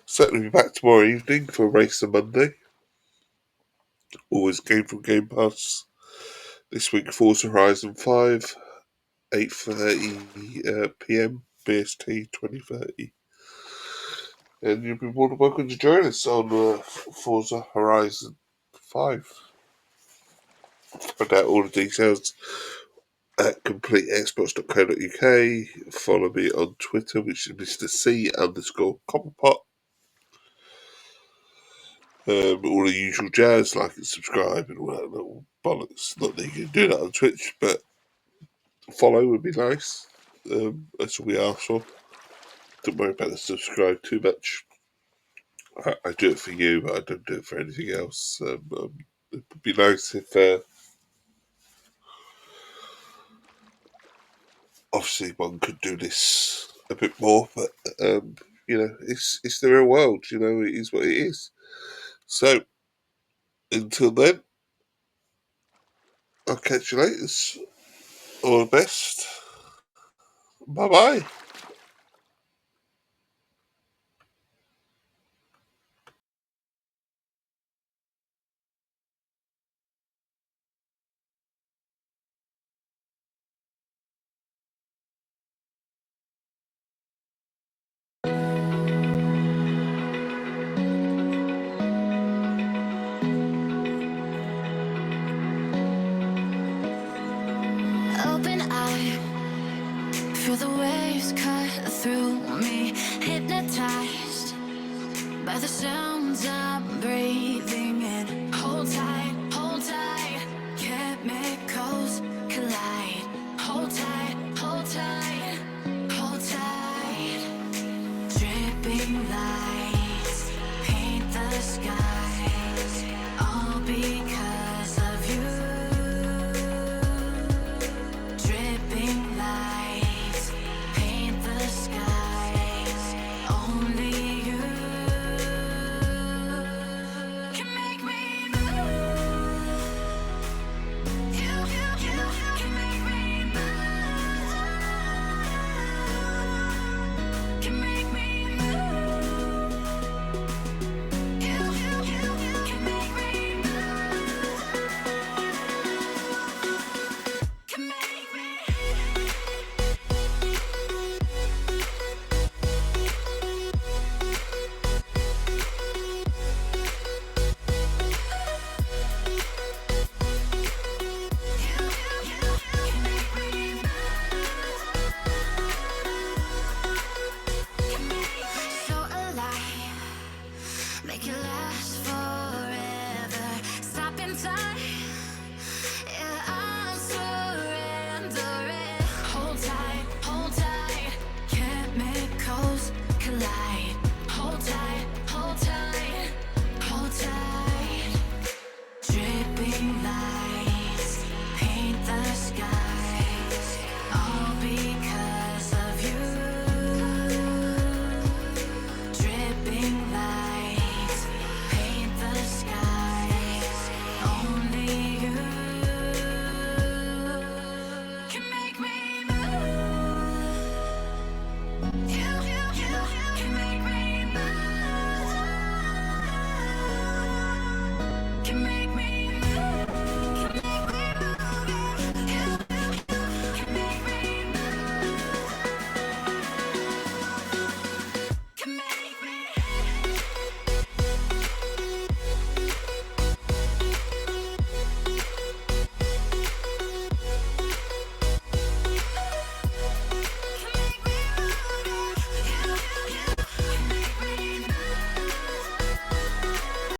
Certainly be back tomorrow evening for Race on Monday. Always game from Game Pass. This week, Forza Horizon 5, 8:30 p.m. BST 2030. And you'll be more than welcome to join us on Forza Horizon 5. Find out all the details at completexperts.co.uk. Follow me on Twitter, which is Mr. C_Copperpot. All the usual jazz, like and subscribe and all that little bollocks. Not that you can do that on Twitch, but follow would be nice. That's all we ask for. Don't worry about the subscribe too much. I do it for you, but I don't do it for anything else. It would be nice if, obviously, one could do this a bit more, but it's the real world. It is what it is. So until then, I'll catch you later. All the best. Bye bye. Open eye, feel the waves cut through me, hypnotized by the sounds I'm breathing in. Hold tight.